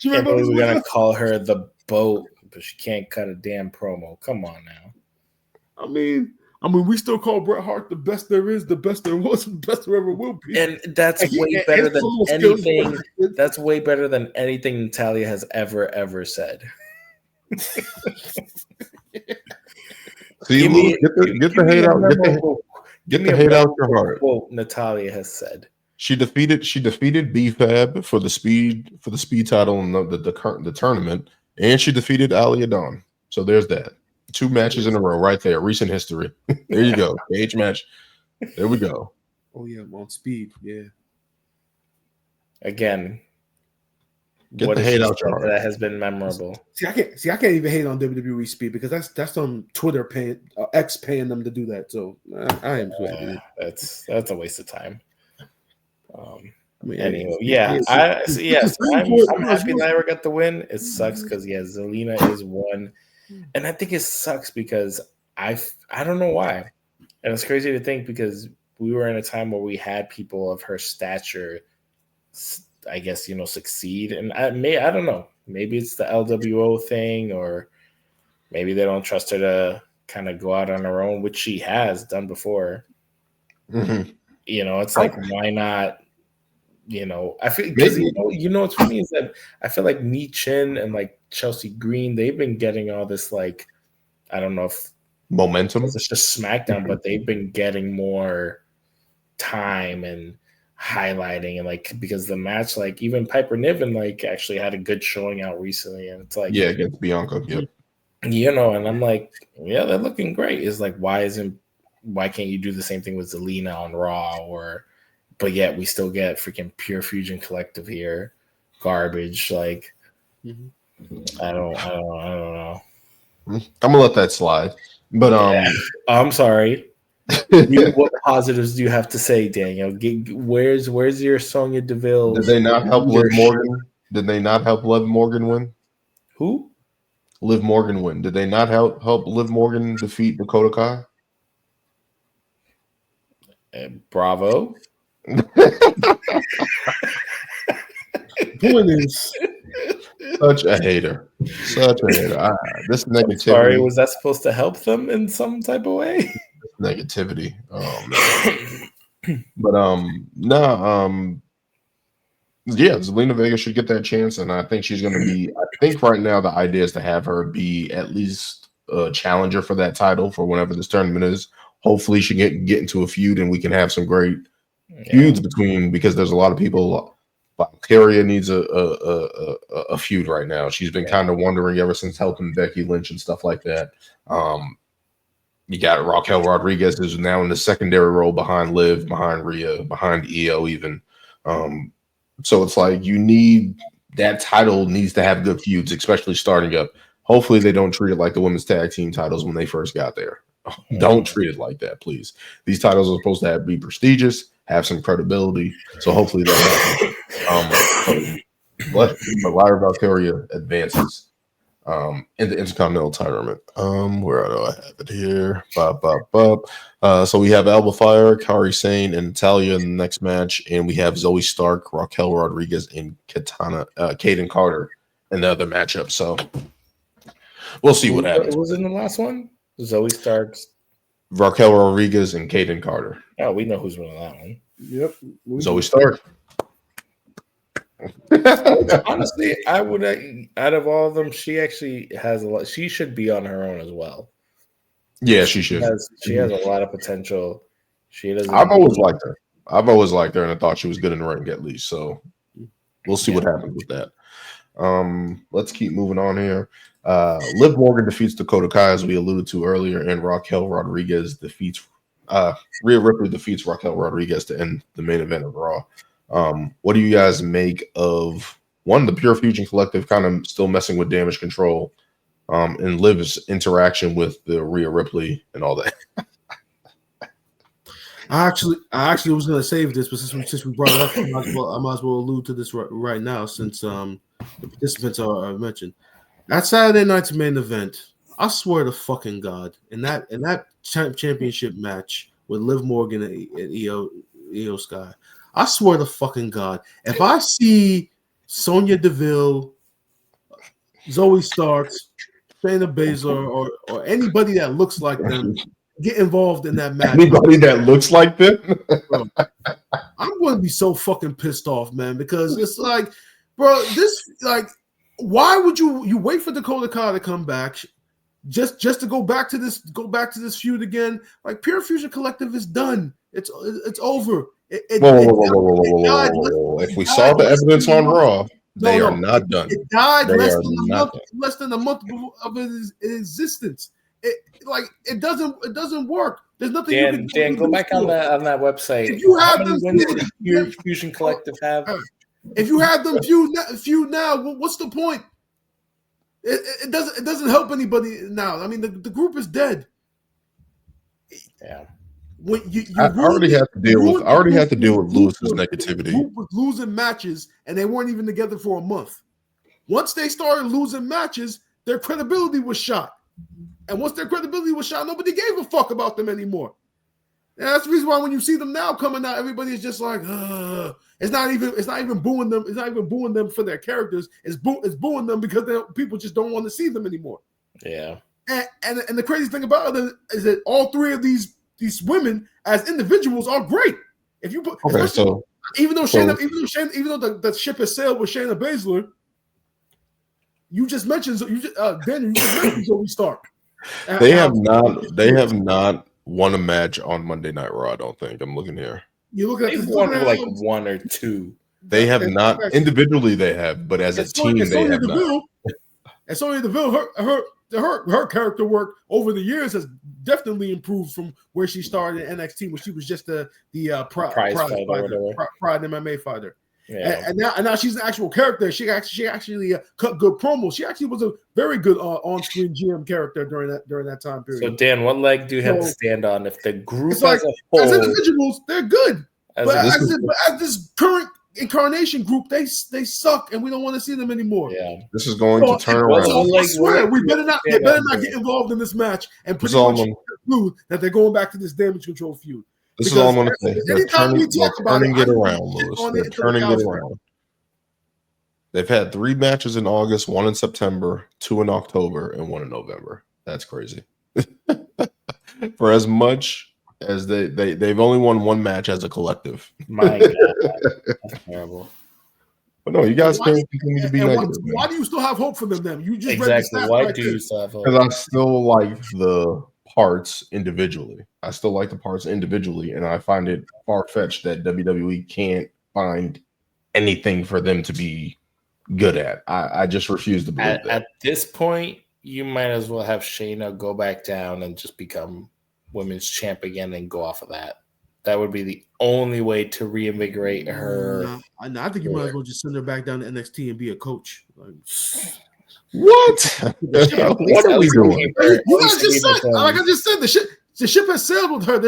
Can't believe we're gonna call her the boat, but she can't cut a damn promo. Come on now. I mean, we still call Bret Hart the best there is, the best there was, the best there ever will be. And that's way better than anything. That's way better than anything Natalya has ever said. See, get the hate out. Get the hate out your heart. Quote Natalya has said. She defeated B-Fab for the speed title in the tournament, and she defeated Ali Adon. So there's that. 2 matches in a row right there. Recent history. There you go. Cage match. There we go. Oh yeah, on speed. Yeah. Again. Get the hate out your heart. That has been memorable. See, I can't even hate on WWE speed because that's on Twitter paying X paying them to do that. So I am that's a waste of time. I'm happy that I got the win. It sucks because Zelina is one, and I think it sucks because I don't know why, and it's crazy to think because we were in a time where we had people of her stature. I guess succeed, and I don't know. Maybe it's the LWO thing, or maybe they don't trust her to kind of go out on her own, which she has done before. Mm-hmm. It's like why not? I feel because what's funny is that I feel like Mi Chin and like Chelsea Green, they've been getting all this like I don't know if momentum. It's just SmackDown, but they've been getting more time and highlighting and like because the match like even Piper Niven like actually had a good showing out recently and it's like against Bianca and I'm like they're looking great. It's like why can't you do the same thing with Zelina on Raw but yet we still get freaking Pure Fusion Collective here garbage like I don't know. I'm gonna let that slide. But I'm sorry. What positives do you have to say, Daniel? Where's your Sonya Deville? did they not help Liv leadership? Morgan? Did they not help Liv Morgan win? Who? Liv Morgan win. Did they not help Liv Morgan defeat Dakota Kai? Bravo. Point is, Such a hater. Such a hater. This negativity. Sorry, was that supposed to help them in some type of way? Negativity. Oh man. But yeah, Zelina Vega should get that chance, and I think she's going to be. I think right now the idea is to have her be at least a challenger for that title for whenever this tournament is. Hopefully, she get into a feud, and we can have some great feuds between, because there's a lot of people. Valkyria needs a feud right now. She's been kind of wondering ever since helping Becky Lynch and stuff like that. You got Raquel Rodriguez is now in the secondary role behind Liv, behind Rhea, behind EO even. So it's like you need that title needs to have good feuds, especially starting up. Hopefully they don't treat it like the women's tag team titles when they first got there. Don't treat it like that, please. These titles are supposed to be prestigious, have some credibility. So hopefully that happens. But Lyra Valkyria advances in the Intercontinental tournament. Where do I have it here? So we have Alba Fire, Kairi Sane, and Natalya in the next match, and we have Zoe Stark, Raquel Rodriguez, and Kaden Carter in the other matchup. So we'll see what happens. What was in the last one? Zoe Stark, Raquel Rodriguez, and Kaden Carter. Oh, we know who's winning that one. Yep. Zoe Stark. Honestly, I would, out of all of them, she actually has a lot. She should be on her own as well. Yeah, she should. She has a lot of potential. I've always liked her. And I thought she was good in the ring at least. So we'll see what happens with that. Let's keep moving on here. Liv Morgan defeats Dakota Kai, as we alluded to earlier, and Raquel Rodriguez defeats Rhea Ripley defeats Raquel Rodriguez to end the main event of Raw. What do you guys make of the Pure Fusion Collective kind of still messing with Damage Control, and Liv's interaction with the Rhea Ripley and all that? I actually was going to save this, but since we brought it up, I might as well allude to this right now, since the participants are mentioned. That Saturday night's main event, I swear to fucking God, in that championship match with Liv Morgan and Io Sky, I swear to fucking God, if I see Sonya Deville, Zoe Starks, Shayna Baszler, or anybody that looks like them get involved in that match. Anybody that looks like them? Bro, I'm going to be so fucking pissed off, man, because it's like, bro, why would you wait for Dakota Kai to come back just to go back to this feud again? Like, Pure Fusion Collective is done. It's over. Whoa. If we saw the evidence on Raw, they are not done. It died less than a month of its existence. It doesn't work. There's nothing. Dan, go back on that website. If you have them, Pure Fusion Collective have. If you have them feud now, what's the point? It doesn't help anybody now. I mean, the group is dead. Yeah. When I already have to deal with Lewis's negativity. Group was losing matches, and they weren't even together for a month. Once they started losing matches, their credibility was shot. And once their credibility was shot, nobody gave a fuck about them anymore. And that's the reason why when you see them now coming out, everybody is just like, it's not even booing them. It's not even booing them for their characters. It's booing them because people just don't want to see them anymore. Yeah. And the crazy thing about it is that all three of these women as individuals are great. If you put even though the ship has sailed with Shayna Baszler, you just mentioned Zoe Stark. They have not won a match on Monday Night Raw. I don't think. I'm looking here. They've won like one or two. They have not individually. They have, but as a team, they have not. And Sonya Deville, her character work over the years has definitely improved from where she started in NXT, when she was just the prize MMA fighter. Yeah. And now she's an actual character. She actually cut good promos. She actually was a very good on-screen GM character during that time period. So Dan, what leg do you have to stand on if the group it's like, as a whole, as individuals, they're good, but as this current incarnation group, they suck, and we don't want to see them anymore. Yeah, this is going to turn around. I swear, they better not get involved in this match and pretty much conclude that they're going back to this damage control feud. This is all I'm going to say. They're turning it around, Lewis. They're turning it around. They've had 3 matches in August, 1 in September, 2 in October, and 1 in November. That's crazy. For as much as they've only won 1 match as a collective. My God, that's terrible. But no, you guys can't continue to be negative. Why do you still have hope for them then? You just exactly. Why do you still have hope? Because I still like the parts individually. And I find it far-fetched that WWE can't find anything for them to be good at. I just refuse to believe that. At this point, you might as well have Shayna go back down and just become women's champ again and go off of that. That would be the only way to reinvigorate her. I think you might as well just send her back down to NXT and be a coach. What? What are we doing? You guys just said, like I just said, the ship has sailed with her.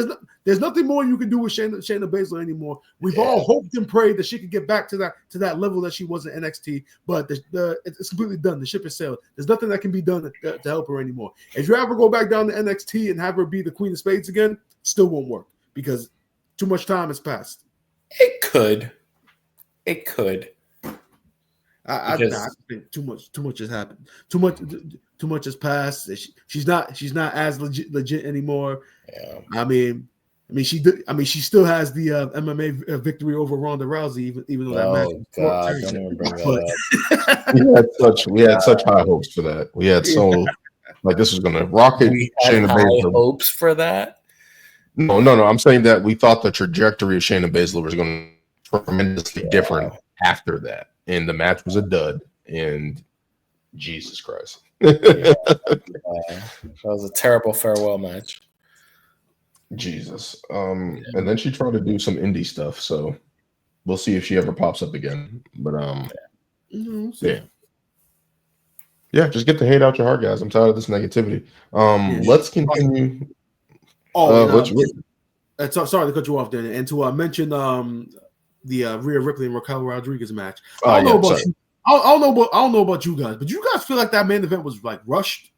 There's nothing more you can do with Shayna Baszler anymore. We've all hoped and prayed that she could get back to that level that she was in NXT, but it's completely done. The ship has sailed. There's nothing that can be done to help her anymore. If you ever go back down to NXT and have her be the Queen of Spades again, still won't work because too much time has passed. It could. I think too much has happened. Too much has passed. She's not as legit anymore. Yeah. I mean, she still has the MMA victory over Ronda Rousey, even though that match. God, don't even bring that up. We had such high hopes for that. We had like this was going to rocket. We had high hopes for that. No. I'm saying that we thought the trajectory of Shayna Baszler was going to be tremendously different after that. And the match was a dud. And Jesus Christ. That was a terrible farewell match. Jesus. And then she tried to do some indie stuff. So we'll see if she ever pops up again. But yeah, just get the hate out your heart, guys. I'm tired of this negativity. Let's continue. Sorry to cut you off, Danny. And to mention the Rhea Ripley and Raquel Rodriguez match. I don't know about you guys, but you guys feel like that main event was like rushed?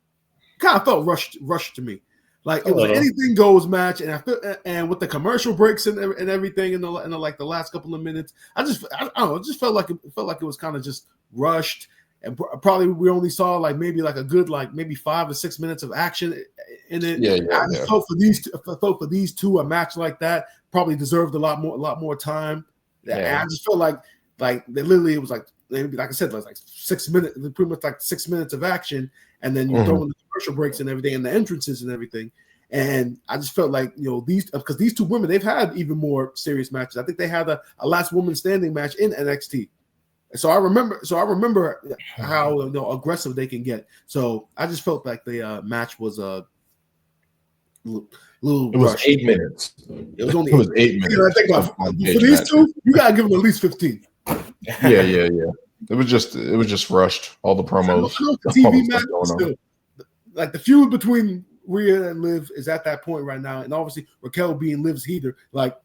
Kind of felt rushed to me. Like it was an anything goes match, and with the commercial breaks and everything in the last couple of minutes, I don't know. It just felt like it was kind of just rushed, and probably we only saw maybe a good 5 to 6 minutes of action in it. I just felt for these two, a match like that probably deserved a lot more time. Yeah. I just felt like they literally, it was maybe, like I said, like 6 minutes, pretty much like 6 minutes of action, and then you throw in the commercial breaks and everything, and the entrances and everything. And I just felt like these two women, they've had even more serious matches. I think they had a last woman standing match in NXT. So I remember how aggressive they can get. So I just felt like the match was a little. It was rushed. 8 minutes. It was only 8 minutes. For these two, you gotta give them at least 15. Yeah. It was just rushed. All the promos. The TV match still, like the feud between Rhea and Liv is at that point right now, and obviously Raquel being Liv's heater, like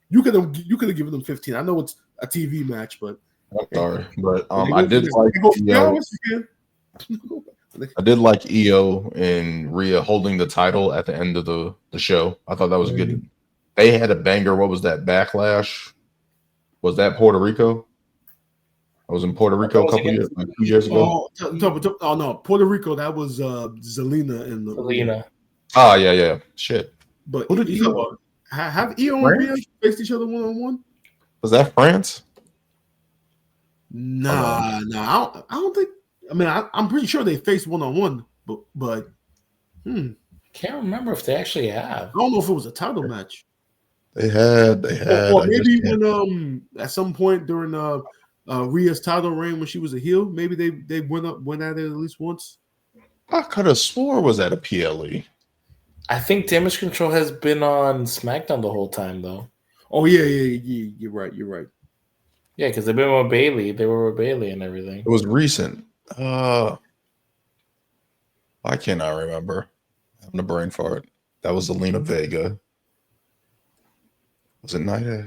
you could have given them 15. I know it's a TV match, but I'm sorry, but I did like I did like Io and Rhea holding the title at the end of the show. I thought that was good. They had a banger. What was that? Backlash? Was that Puerto Rico? I was in Puerto Rico a couple years, 2 years ago. Oh no, Puerto Rico. That was Zelina and Zelina. Oh yeah. Shit. But who did have Io and Rhea faced each other 1-on-1? Was that France? Nah. I don't think. I mean, I'm pretty sure they faced 1-on-1, but can't remember if they actually have. I don't know if it was a title match. They had. Or maybe when at some point during Rhea's title reign when she was a heel, maybe they went at it at least once. I could have swore was at a PLE. I think Damage Control has been on SmackDown the whole time, though. Oh yeah. You're right. Yeah, because they've been with Bailey. They were with Bailey and everything. It was recent. Why can't I remember? I'm having a brain fart. That was Zelina Vega. Was it Naya?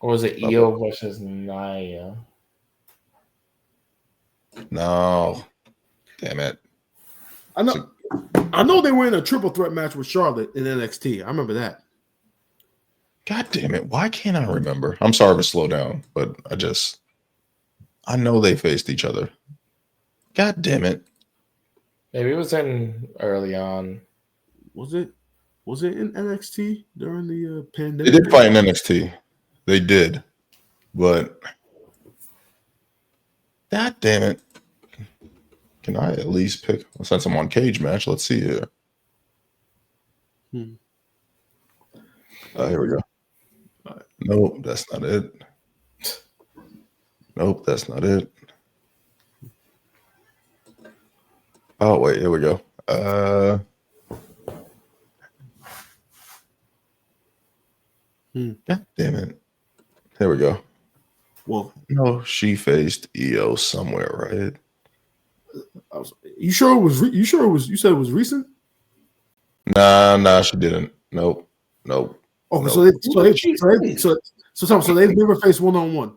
Or was it Io versus Naya? No. Damn it. I know they were in a triple threat match with Charlotte in NXT. I remember that. God damn it. Why can't I remember? I'm sorry to slow down, but I know they faced each other. God damn it. Maybe it was in early on. Was it in NXT during the They pandemic? did fight in NXT. They did. But God damn it. Can I at least pick since I'm on Cage Match? Let's see here. Here we go. Nope, that's not it. Nope, that's not it. Oh wait, here we go. God damn it. Here we go. Well, no, she faced EO somewhere, right? You sure it was? You sure it was? You said it was recent? Nah, she didn't. Nope. Oh, nope. so they've never faced 1-on-1.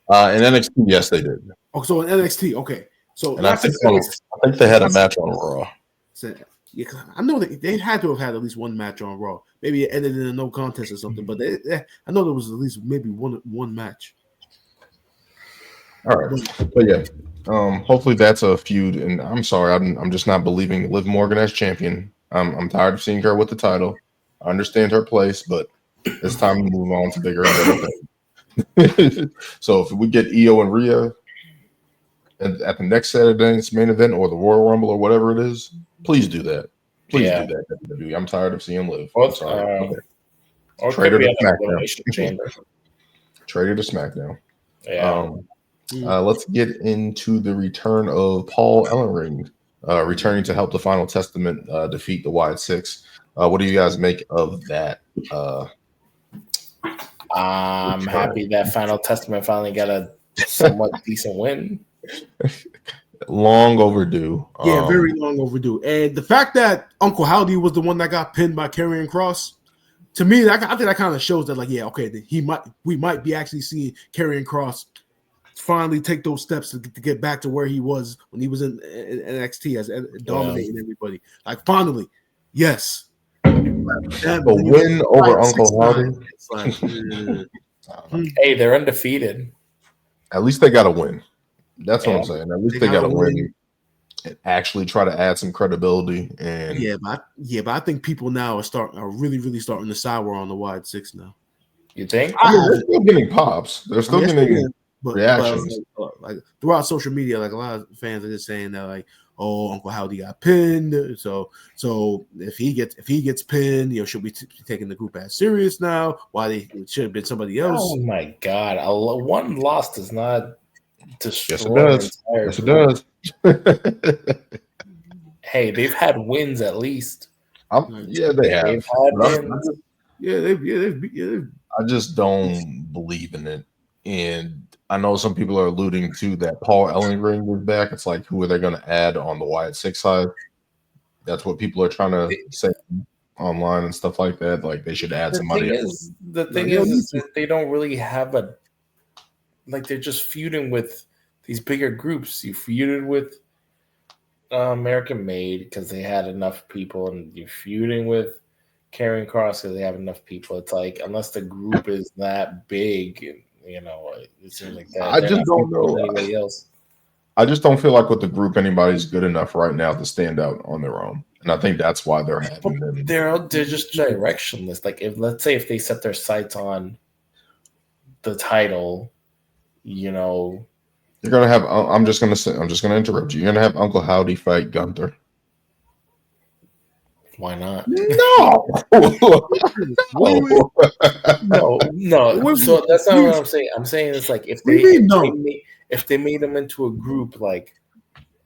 In NXT, yes, they did. Oh, so in NXT, okay. So and I think they had a match on Raw. Yeah, I know that they had to have had at least one match on Raw. Maybe it ended in a no contest or something, but I know there was at least maybe one match. All right, but yeah, hopefully that's a feud. And I'm sorry, I'm just not believing Liv Morgan as champion. I'm tired of seeing her with the title. I understand her place, but it's time to move on to bigger and better things. So if we get Io and Rhea at the next Saturday's main event or the Royal Rumble or whatever it is, please do that. Please do that. WWE. I'm tired of seeing Liv. I'm sorry. Or trade her to SmackDown. Trade her to SmackDown. Yeah. Let's get into the return of Paul Ellering, returning to help the Final Testament defeat the Wyatt Six. What do you guys make of that? I'm happy that Final Testament finally got a somewhat decent win. Long overdue. Yeah, very long overdue. And the fact that Uncle Howdy was the one that got pinned by Karrion Kross, to me, I think that kind of shows that, like, yeah, okay, we might be actually seeing Karrion Kross finally take those steps to get back to where he was when he was in NXT as dominating everybody. Like, finally, yes. A win over Uncle Howdy. Like, hey, they're undefeated. At least they got a win. That's what I'm saying. At least they got a win and actually try to add some credibility. And but I think people now are really starting to sour on the Wyatt Six now. You think? They're still getting pops. They're still getting reactions. Like throughout social media, like a lot of fans are just saying that, like, oh, Uncle Howdy got pinned. So if he gets pinned, should we be taking the group as serious now? Why it should have been somebody else? Oh my God! One loss does not destroy. Yes, it does. Hey, they've had wins at least. Yeah, they have. They've had wins. They've I just don't believe in it. And I know some people are alluding to that Paul Ellering is back. It's like, who are they going to add on the Wyatt Six side? That's what people are trying to say online and stuff like that. Like, they should add somebody else. The thing is that they don't really have they're just feuding with these bigger groups. You feuded with American Made because they had enough people, and you're feuding with Karrion Kross because they have enough people. It's like, unless the group is that big, it seems like that. I just don't know anybody else. I just don't feel like with the group anybody's good enough right now to stand out on their own, and I think that's why they're having them. They're just directionless. Like, let's say if they set their sights on the title, you're gonna have. I'm just gonna interrupt you. You're gonna have Uncle Howdy fight Gunther. Why not? No. No. So that's not what I'm saying. I'm saying it's like if they made them into a group, like,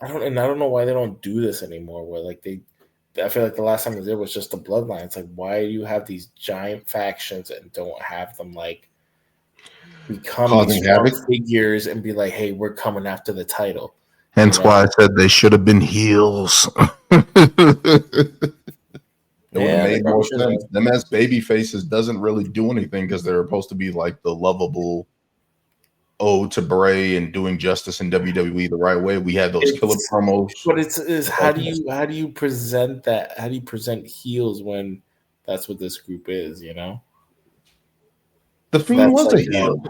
I don't know why they don't do this anymore. Where I feel like the last time they did was just the Bloodline. It's like, why do you have these giant factions and don't have them like become Causing these strong havoc. figures and be like, hey, we're coming after the title. Hence why I said they should have been heels. It would have made more sense. Them as baby faces doesn't really do anything because they're supposed to be like the lovable ode to Bray and doing justice in WWE the right way. We had those killer promos. But it's how do you present that? How do you present heels when that's what this group is, you know? The Fiend was a heel.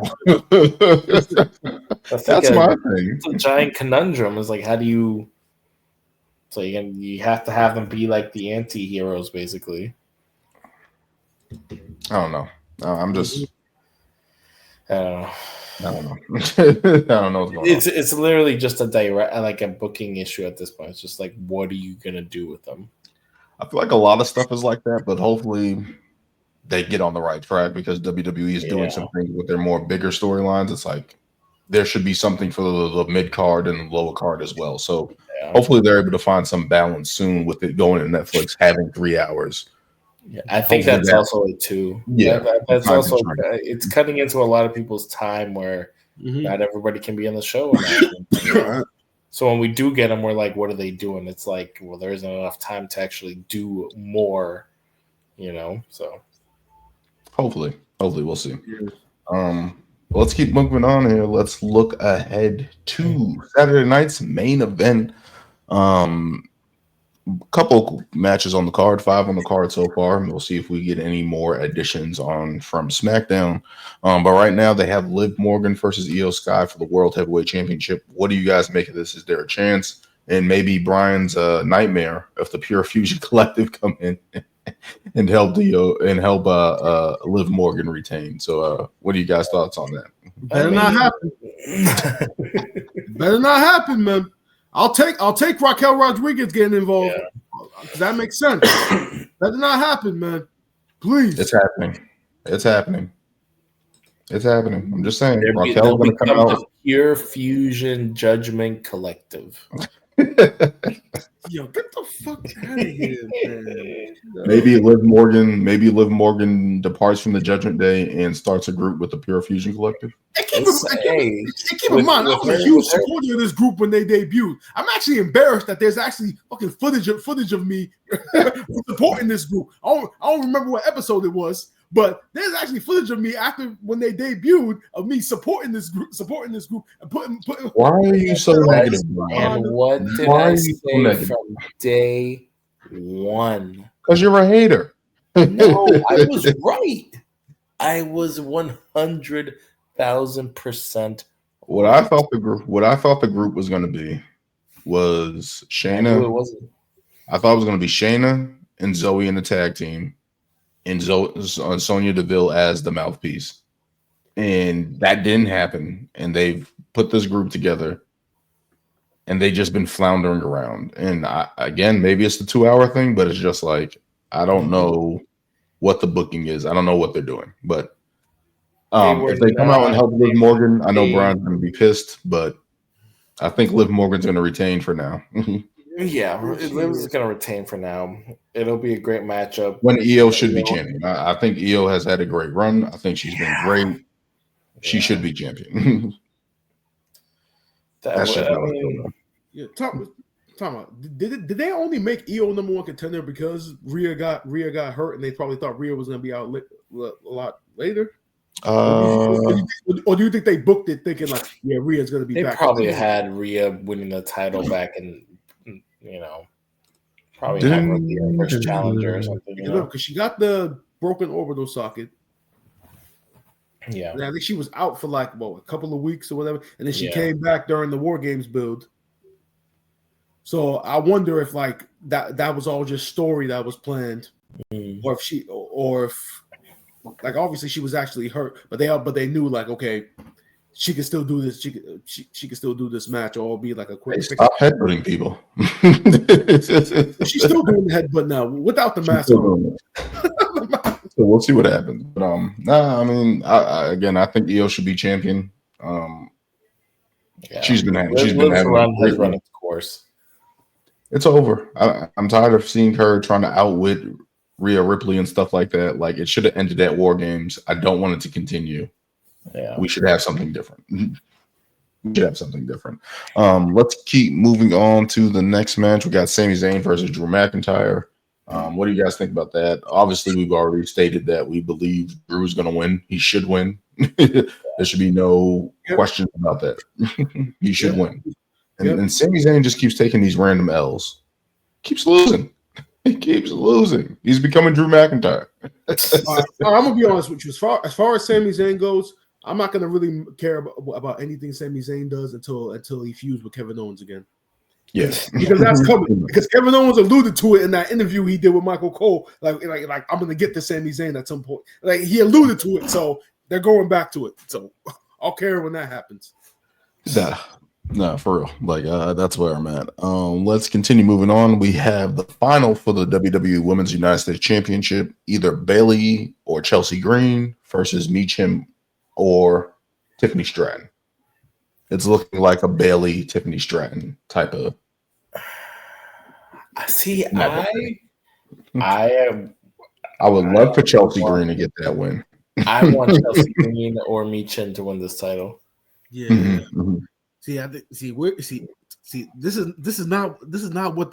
That's my thing. It's a giant conundrum. It's like, how do you? So you have to have them be like the anti-heroes, basically. I don't know. I'm just. I don't know. I don't know what's going on. It's literally just a direct, like a booking issue at this point. It's just like, what are you gonna do with them? I feel like a lot of stuff is like that, but hopefully they get on the right track because WWE is doing some things with their more bigger storylines. It's like there should be something for the mid card and the lower card as well. So hopefully they're able to find some balance soon with it going to Netflix having 3 hours. Yeah, I think that's also it too. Yeah, that's also it's cutting into a lot of people's time where not everybody can be on the show. So when we do get them, we're like, what are they doing? It's like, well, there isn't enough time to actually do more, you know. So hopefully we'll see. Let's keep moving on here. Let's look ahead to Saturday night's main event. Couple matches on the card, 5 on the card so far. We'll see if we get any more additions on from SmackDown. But right now they have Liv Morgan versus Io Sky for the World Heavyweight Championship. What do you guys make of this? Is there a chance? And maybe Brian's nightmare if the Pure Fusion Collective come in and help Liv Morgan retain. So what are you guys' thoughts on that? Better not happen. Better not happen, man. I'll take Raquel Rodriguez getting involved. That makes sense. That did not happen, man. Please. It's happening. I'm just saying. Raquel's going to come out. The Pure Fusion Judgment Collective. Yo, get the fuck out of here, man. Maybe Liv Morgan departs from the Judgment Day and starts a group with the Pure Fusion Collective. And keep in mind, I was a huge supporter of this group when they debuted. I'm actually embarrassed that there's actually fucking footage of me supporting this group. I don't remember what episode it was, but there's actually footage of me after when they debuted of me supporting this group and putting. Why are you so negative? And what did I say from day one? Because you're a hater. No, I was right. I was 100,000%. What I thought the group was going to be was Shayna. I thought it was going to be Shayna and Zoe in the tag team, and Sonya Deville as the mouthpiece, and that didn't happen. And they've put this group together, and they just been floundering around. And again, maybe it's the 2-hour thing, but it's just like I don't know what the booking is. I don't know what they're doing, but if they come out and help Liv Morgan, I know Brian's going to be pissed, but I think Liv Morgan's going to retain for now. Yeah, Liv's going to retain for now. It'll be a great matchup. When Io should be champion. I think Io has had a great run. I think she's been great. She should be champion. That's just how I feel. Yeah, talk about, did they only make Io number 1 contender because Rhea got hurt and they probably thought Rhea was going to be out a lot later? Or do you think they booked it thinking like, yeah, Rhea's going to be back? They probably had Rhea winning the title back and, probably have her be her first challenger or something. Because she got the broken orbital socket. Yeah. And I think she was out for like, a couple of weeks or whatever. And then she came back during the War Games build. So I wonder if like that was all just story that was planned. Or if like obviously she was actually hurt, but they knew like, okay, she can still do this. She can still do this match, or it'll be like a quick. Stop headbutting people. She's still doing the headbutt now without the mask on. So we'll see what happens. But I mean, I think Io should be champion. She's been having run its course. It's over. I'm tired of seeing her trying to outwit Rhea Ripley and stuff like that. Like it should have ended at War Games. I don't want it to continue. Yeah. We should have something different. We should have something different. Let's keep moving on to the next match. We got Sami Zayn versus Drew McIntyre. What do you guys think about that? Obviously, we've already stated that we believe Drew's going to win. He should win. There should be no question about that. He should win. And Sami Zayn just keeps taking these random L's. Keeps losing. He keeps losing. He's becoming Drew McIntyre. I'm gonna be honest with you. As far as Sami Zayn goes, I'm not gonna really care about anything Sami Zayn does until he feuds with Kevin Owens again. Yes, because that's coming. Because Kevin Owens alluded to it in that interview he did with Michael Cole. Like I'm gonna get to Sami Zayn at some point. Like he alluded to it, so they're going back to it. So I'll care when that happens. No, for real. Like that's where I'm at. Let's continue moving on. We have the final for the WWE Women's United States Championship. Either Bayley or Chelsea Green versus Meechim or Tiffany Stratton. It's looking like a Bayley Tiffany Stratton type of. See, I would love for Chelsea Green to get that win. I want Chelsea Green or Meechim to win this title. Yeah. Mm-hmm. See, this is not what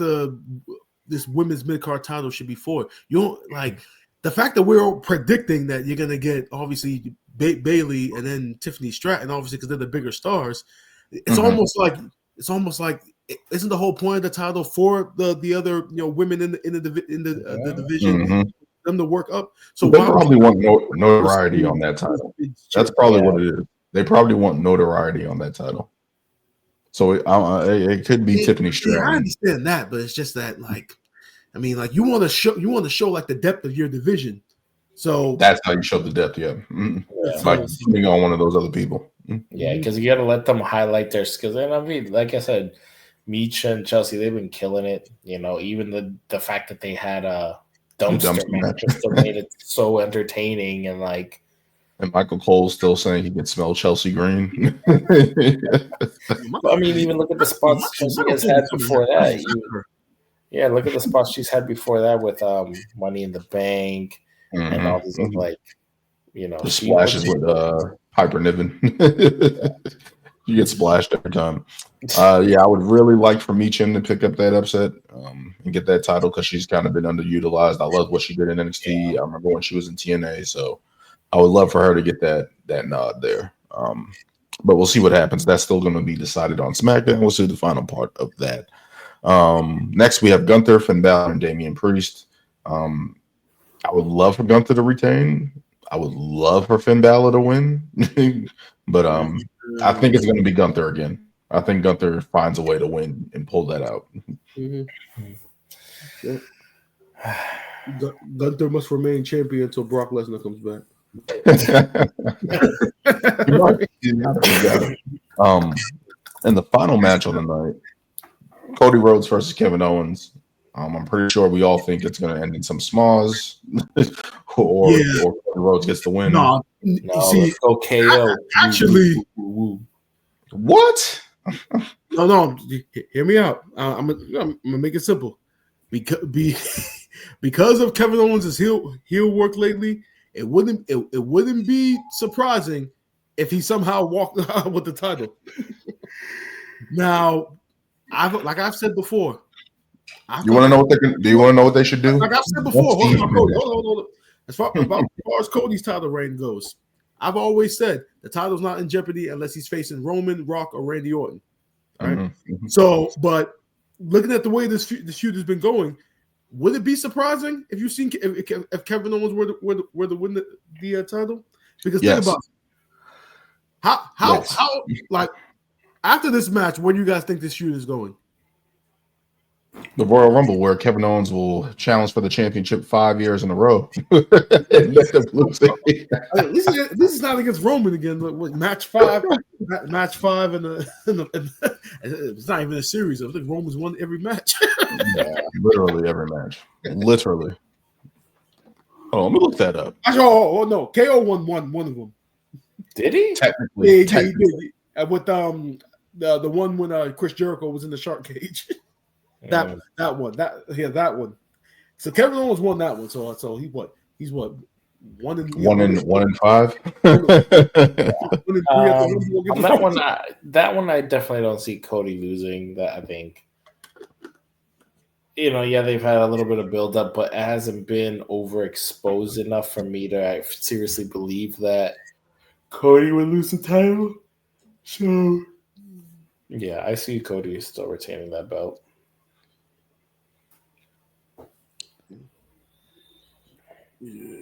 this women's mid-card title should be for. You don't like the fact that we're predicting that you're gonna get obviously Bayley and then Tiffany Stratton, obviously because they're the bigger stars. It's almost like isn't the whole point of the title for the other women in the division them to work up? So they probably want notoriety on that title. That's probably what it is. They probably want notoriety on that title. So it could be Tiffany Stratton. I understand that, but it's just that you want to show like the depth of your division. So that's how you show the depth, by putting on one of those other people. Yeah, because you got to let them highlight their skills. And I mean, like I said, Meech and Chelsea, they've been killing it. Even the fact that they had a dumpster match still made it so entertaining and like. And Michael Cole's still saying he can smell Chelsea Green. I mean, even look at the spots Chelsea has had before that. Look at the spots she's had before that with Money in the Bank and all these the splashes with Piper Niven. You get splashed every time. I would really like for Meechim to pick up that upset and get that title because she's kind of been underutilized. I love what she did in NXT. I remember when she was in TNA, so I would love for her to get that nod there. But we'll see what happens. That's still going to be decided on SmackDown. We'll see the final part of that. Next, we have Gunther, Finn Balor, and Damian Priest. I would love for Gunther to retain. I would love for Finn Balor to win. But I think it's going to be Gunther again. I think Gunther finds a way to win and pull that out. Gunther must remain champion until Brock Lesnar comes back. And the final match on the night, Cody Rhodes versus Kevin Owens. I'm pretty sure we all think it's going to end in some smalls, or Cody Rhodes gets the win. No, let's go KO. Actually, what? No, hear me out. I'm gonna make it simple. Because of Kevin Owens' heel work lately, it wouldn't be surprising if he somehow walked out with the title. Now, I've said before. You want to know what they can? Do you want to know what they should do? Like I've said before. Hold on. As far as Cody's title reign goes, I've always said the title's not in jeopardy unless he's facing Roman, Rock, or Randy Orton. All right. So, but looking at the way this feud has been going, would it be surprising if if Kevin Owens were to win the title? Because think about it. How like after this match, where do you guys think this feud is going? The Royal Rumble, where Kevin Owens will challenge for the championship 5 years in a row. This is not against Roman again. Match five, and it's not even a series. I think Roman's won every match. Literally every match. Literally. Oh, let me look that up. Oh no, KO won one of them. Did he? Technically, he did. With the one when Chris Jericho was in the shark cage. That one. So Kevin Owens won that one. So he's what 1 in 5. On that one, I definitely don't see Cody losing. That I think, they've had a little bit of build up, but it hasn't been overexposed enough for me to seriously believe that Cody would lose the title. So, yeah, I see Cody still retaining that belt.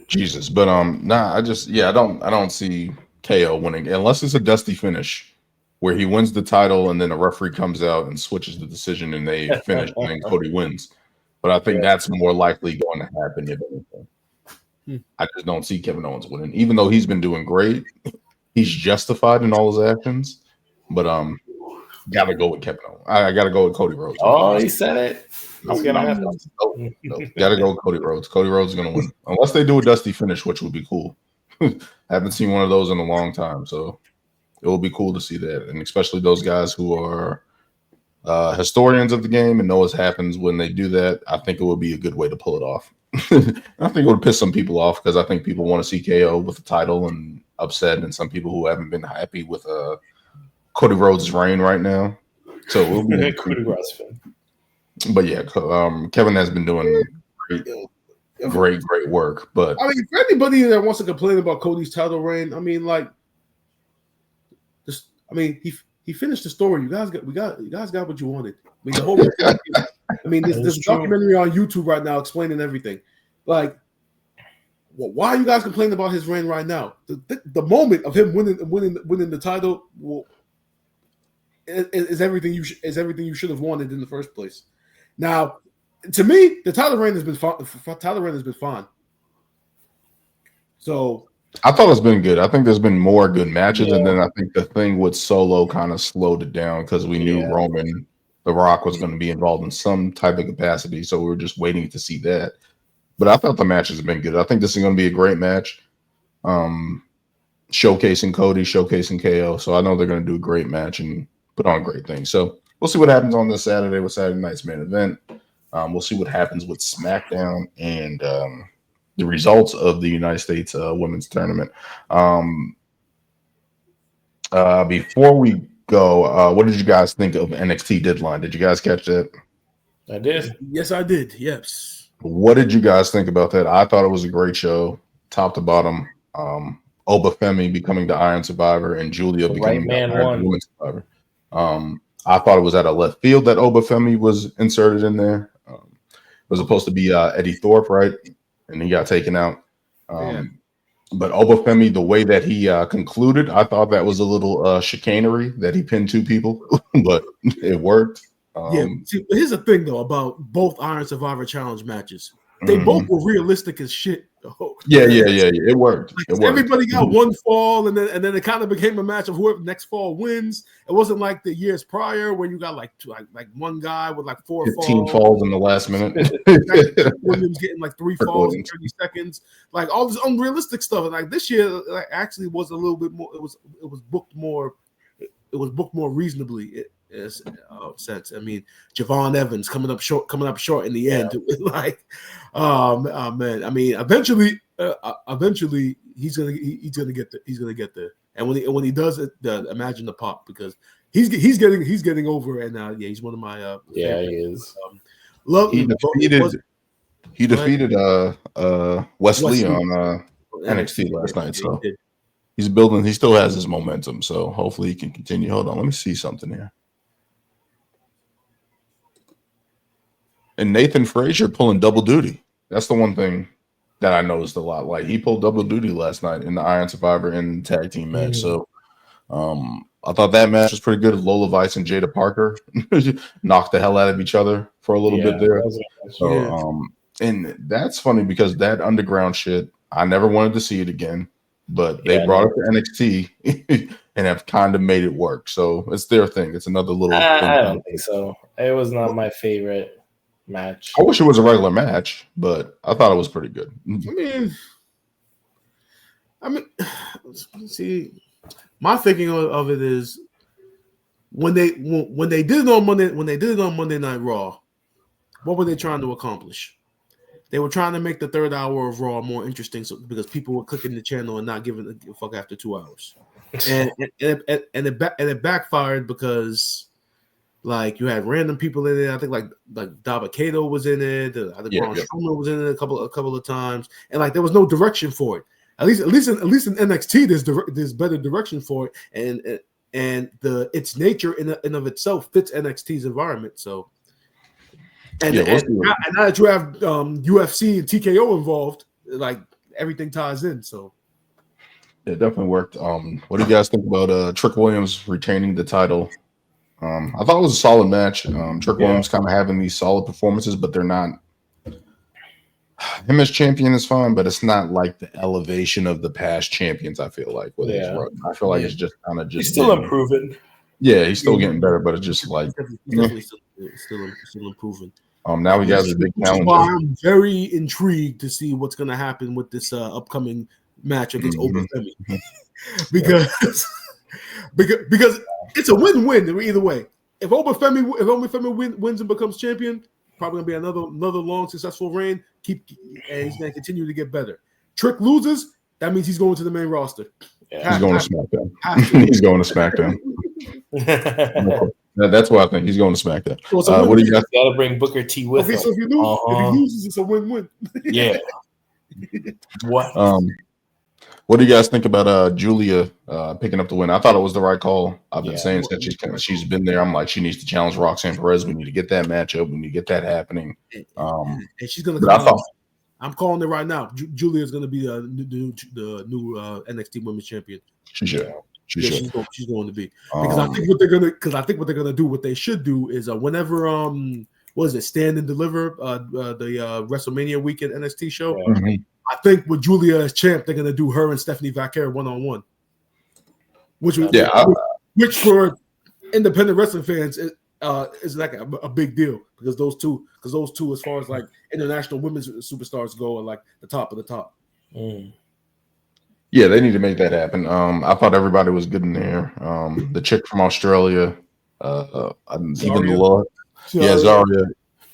Jesus, but I don't see KO winning unless it's a dusty finish where he wins the title and then a referee comes out and switches the decision and they finish and then Cody wins. But I think that's more likely going to happen if anything. I just don't see Kevin Owens winning, even though he's been doing great. He's justified in all his actions, but gotta go with Kevin Owens. I gotta go with Cody Rhodes. Oh, he said it. No, gotta go with Cody Rhodes. Cody Rhodes is gonna win unless they do a dusty finish, which would be cool. I haven't seen one of those in a long time, so it will be cool to see that, and especially those guys who are historians of the game and know what happens when they do that. I think it would be a good way to pull it off. I think it would piss some people off because I think people want to see KO with the title and upset, and some people who haven't been happy with Cody Rhodes' reign right now. So it will be Cody Rhodes fan. But yeah, Kevin has been doing great work. But I mean, for anybody that wants to complain about Cody's title reign, I mean, he finished the story. You guys got what you wanted. I mean, the whole. There's a documentary on YouTube right now explaining everything. Like, why are you guys complaining about his reign right now? The moment of him winning the title is everything you should have wanted in the first place. Now, to me, the title reign has been fine. So I thought it's been good. I think there's been more good matches, and then I think the thing with Solo kind of slowed it down because we knew Roman, The Rock, was going to be involved in some type of capacity, so we were just waiting to see that. But I thought the matches have been good. I think this is going to be a great match, showcasing Cody, showcasing KO. So I know they're going to do a great match and put on great things. So we'll see what happens on this Saturday with Saturday night's main event. We'll see what happens with SmackDown and the results of the United States women's tournament. Before we go, what did you guys think of NXT Deadline? Did you guys catch that? I did. Yes, I did. Yes. What did you guys think about that? I thought it was a great show, top to bottom. Oba Femi becoming the Iron Survivor and Julia becoming the Iron Women's Survivor. I thought it was at a left field that Oba Femi was inserted in there. It was supposed to be Eddie Thorpe, right? And he got taken out. But Oba Femi, the way that he concluded, I thought that was a little chicanery that he pinned two people, but it worked. See, here's the thing though about both Iron Survivor Challenge matches. They both were realistic as shit. Yeah. It worked. Everybody got one fall, and then it kind of became a match of whoever next fall wins. It wasn't like the years prior where you got like one guy with like 15 falls in the last minute. Williams getting like 3 falls in 30 seconds. Like all this unrealistic stuff. And like this year, actually was a little bit more. It was booked more. It was booked more reasonably. Sense. I mean, Javon Evans coming up short in the end. Man. I mean, eventually he's gonna get there. And when he does it, imagine the pop because he's getting over. And he's one of my he is. He defeated Wesley on NXT last night. So he's building. He still has his momentum. So hopefully he can continue. Hold on, let me see something here. And Nathan Frazier pulling double duty. That's the one thing that I noticed a lot. Like he pulled double duty last night in the Iron Survivor and tag team match. So I thought that match was pretty good. Lola Vice and Jada Parker knocked the hell out of each other for a little bit there. And that's funny because that underground shit, I never wanted to see it again. But they brought it to NXT and have kind of made it work. So it's their thing. It's another little thing. I don't think so. It was not my favorite match. I wish it was a regular match, but I thought it was pretty good. I mean, see, my thinking of it is when they did it on Monday Night Raw, what were they trying to accomplish? they were trying to make the third hour of Raw more interesting, so because people were clicking the channel and not giving a fuck after 2 hours, and it backfired because like you had random people in it. I think like Dabba-Kato was in it. I think Braun Strowman was in it a couple of times, and like there was no direction for it. At least in NXT, there's better direction for it, and its nature in of itself fits NXT's environment. So, and now that you have UFC and TKO involved, like everything ties in. So, it definitely worked. What do you guys think about Trick Williams retaining the title? I thought it was a solid match. Trick Williams kind of having these solid performances, but they're not. Him as champion is fine, but it's not like the elevation of the past champions. I feel like with his run, I feel like it's just kind of just he's still improving. Yeah, he's still getting better, but it's just like he's still improving. Now he has a big challenge. I'm very intrigued to see what's going to happen with this upcoming match against Obafemi, because it's a win-win either way. If Obafemi wins and becomes champion, probably gonna be another long successful reign. And he's gonna continue to get better. Trick loses, that means he's going to the main roster. He's going to SmackDown. He's going to SmackDown. That's what I think. He's going to SmackDown. What do you got to bring Booker T with him? So if he loses, it's a win-win. Yeah. What do you guys think about Julia picking up the win? I thought it was the right call. I've been saying since she's been there. I'm like, she needs to challenge Roxanne Perez. We need to get that matchup. We need to get that happening. And she's gonna come. I'm calling it right now. Julia is gonna be the new NXT Women's Champion. She should. She's going to be, because I think what they're gonna do. What they should do is whenever Stand and Deliver the WrestleMania weekend NXT show. Mm-hmm. I think with Julia as champ, they're gonna do her and Stephanie Vaquer 1-on-1, which for independent wrestling fans is like a big deal, because those two, as far as like international women's superstars go, are like the top of the top. Yeah, they need to make that happen. I thought everybody was good in there. The chick from Australia, even the Lord, Zarya,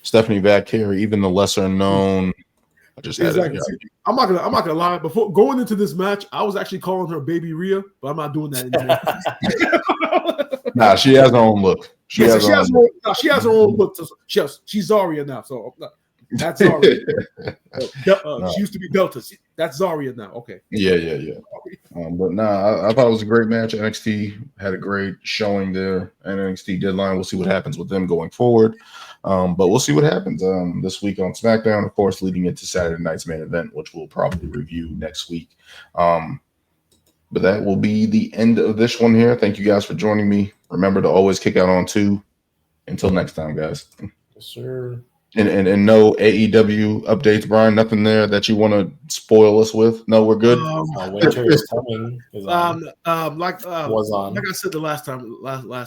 Stephanie Vaquer, even the lesser known. I'm not gonna lie. Before going into this match, I was actually calling her Baby Rhea, but I'm not doing that anymore. Nah, she has her own look. She has her own look. So she's Zarya now. So that's Zarya. She used to be Delta. That's Zarya now. Okay. Yeah. But I thought it was a great match. NXT had a great showing there. NXT deadline. We'll see what happens with them going forward. But we'll see what happens this week on SmackDown, of course, leading into Saturday night's main event, which we'll probably review next week. But that will be the end of this one here. Thank you guys for joining me. Remember to always kick out on 2. Until next time, guys. Yes, sir. And no AEW updates, Brian. Nothing there that you want to spoil us with. No, we're good. Winter is coming. Like I said the last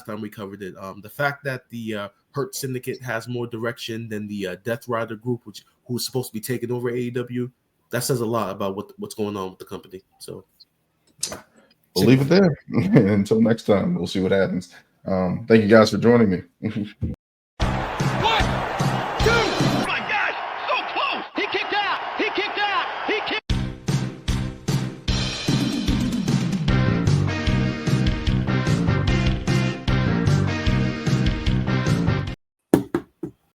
time we covered it. The fact that the Hurt Syndicate has more direction than the Death Rider group, who's supposed to be taking over AEW, that says a lot about what's going on with the company. So we'll leave it there. Until next time, we'll see what happens. Thank you guys for joining me.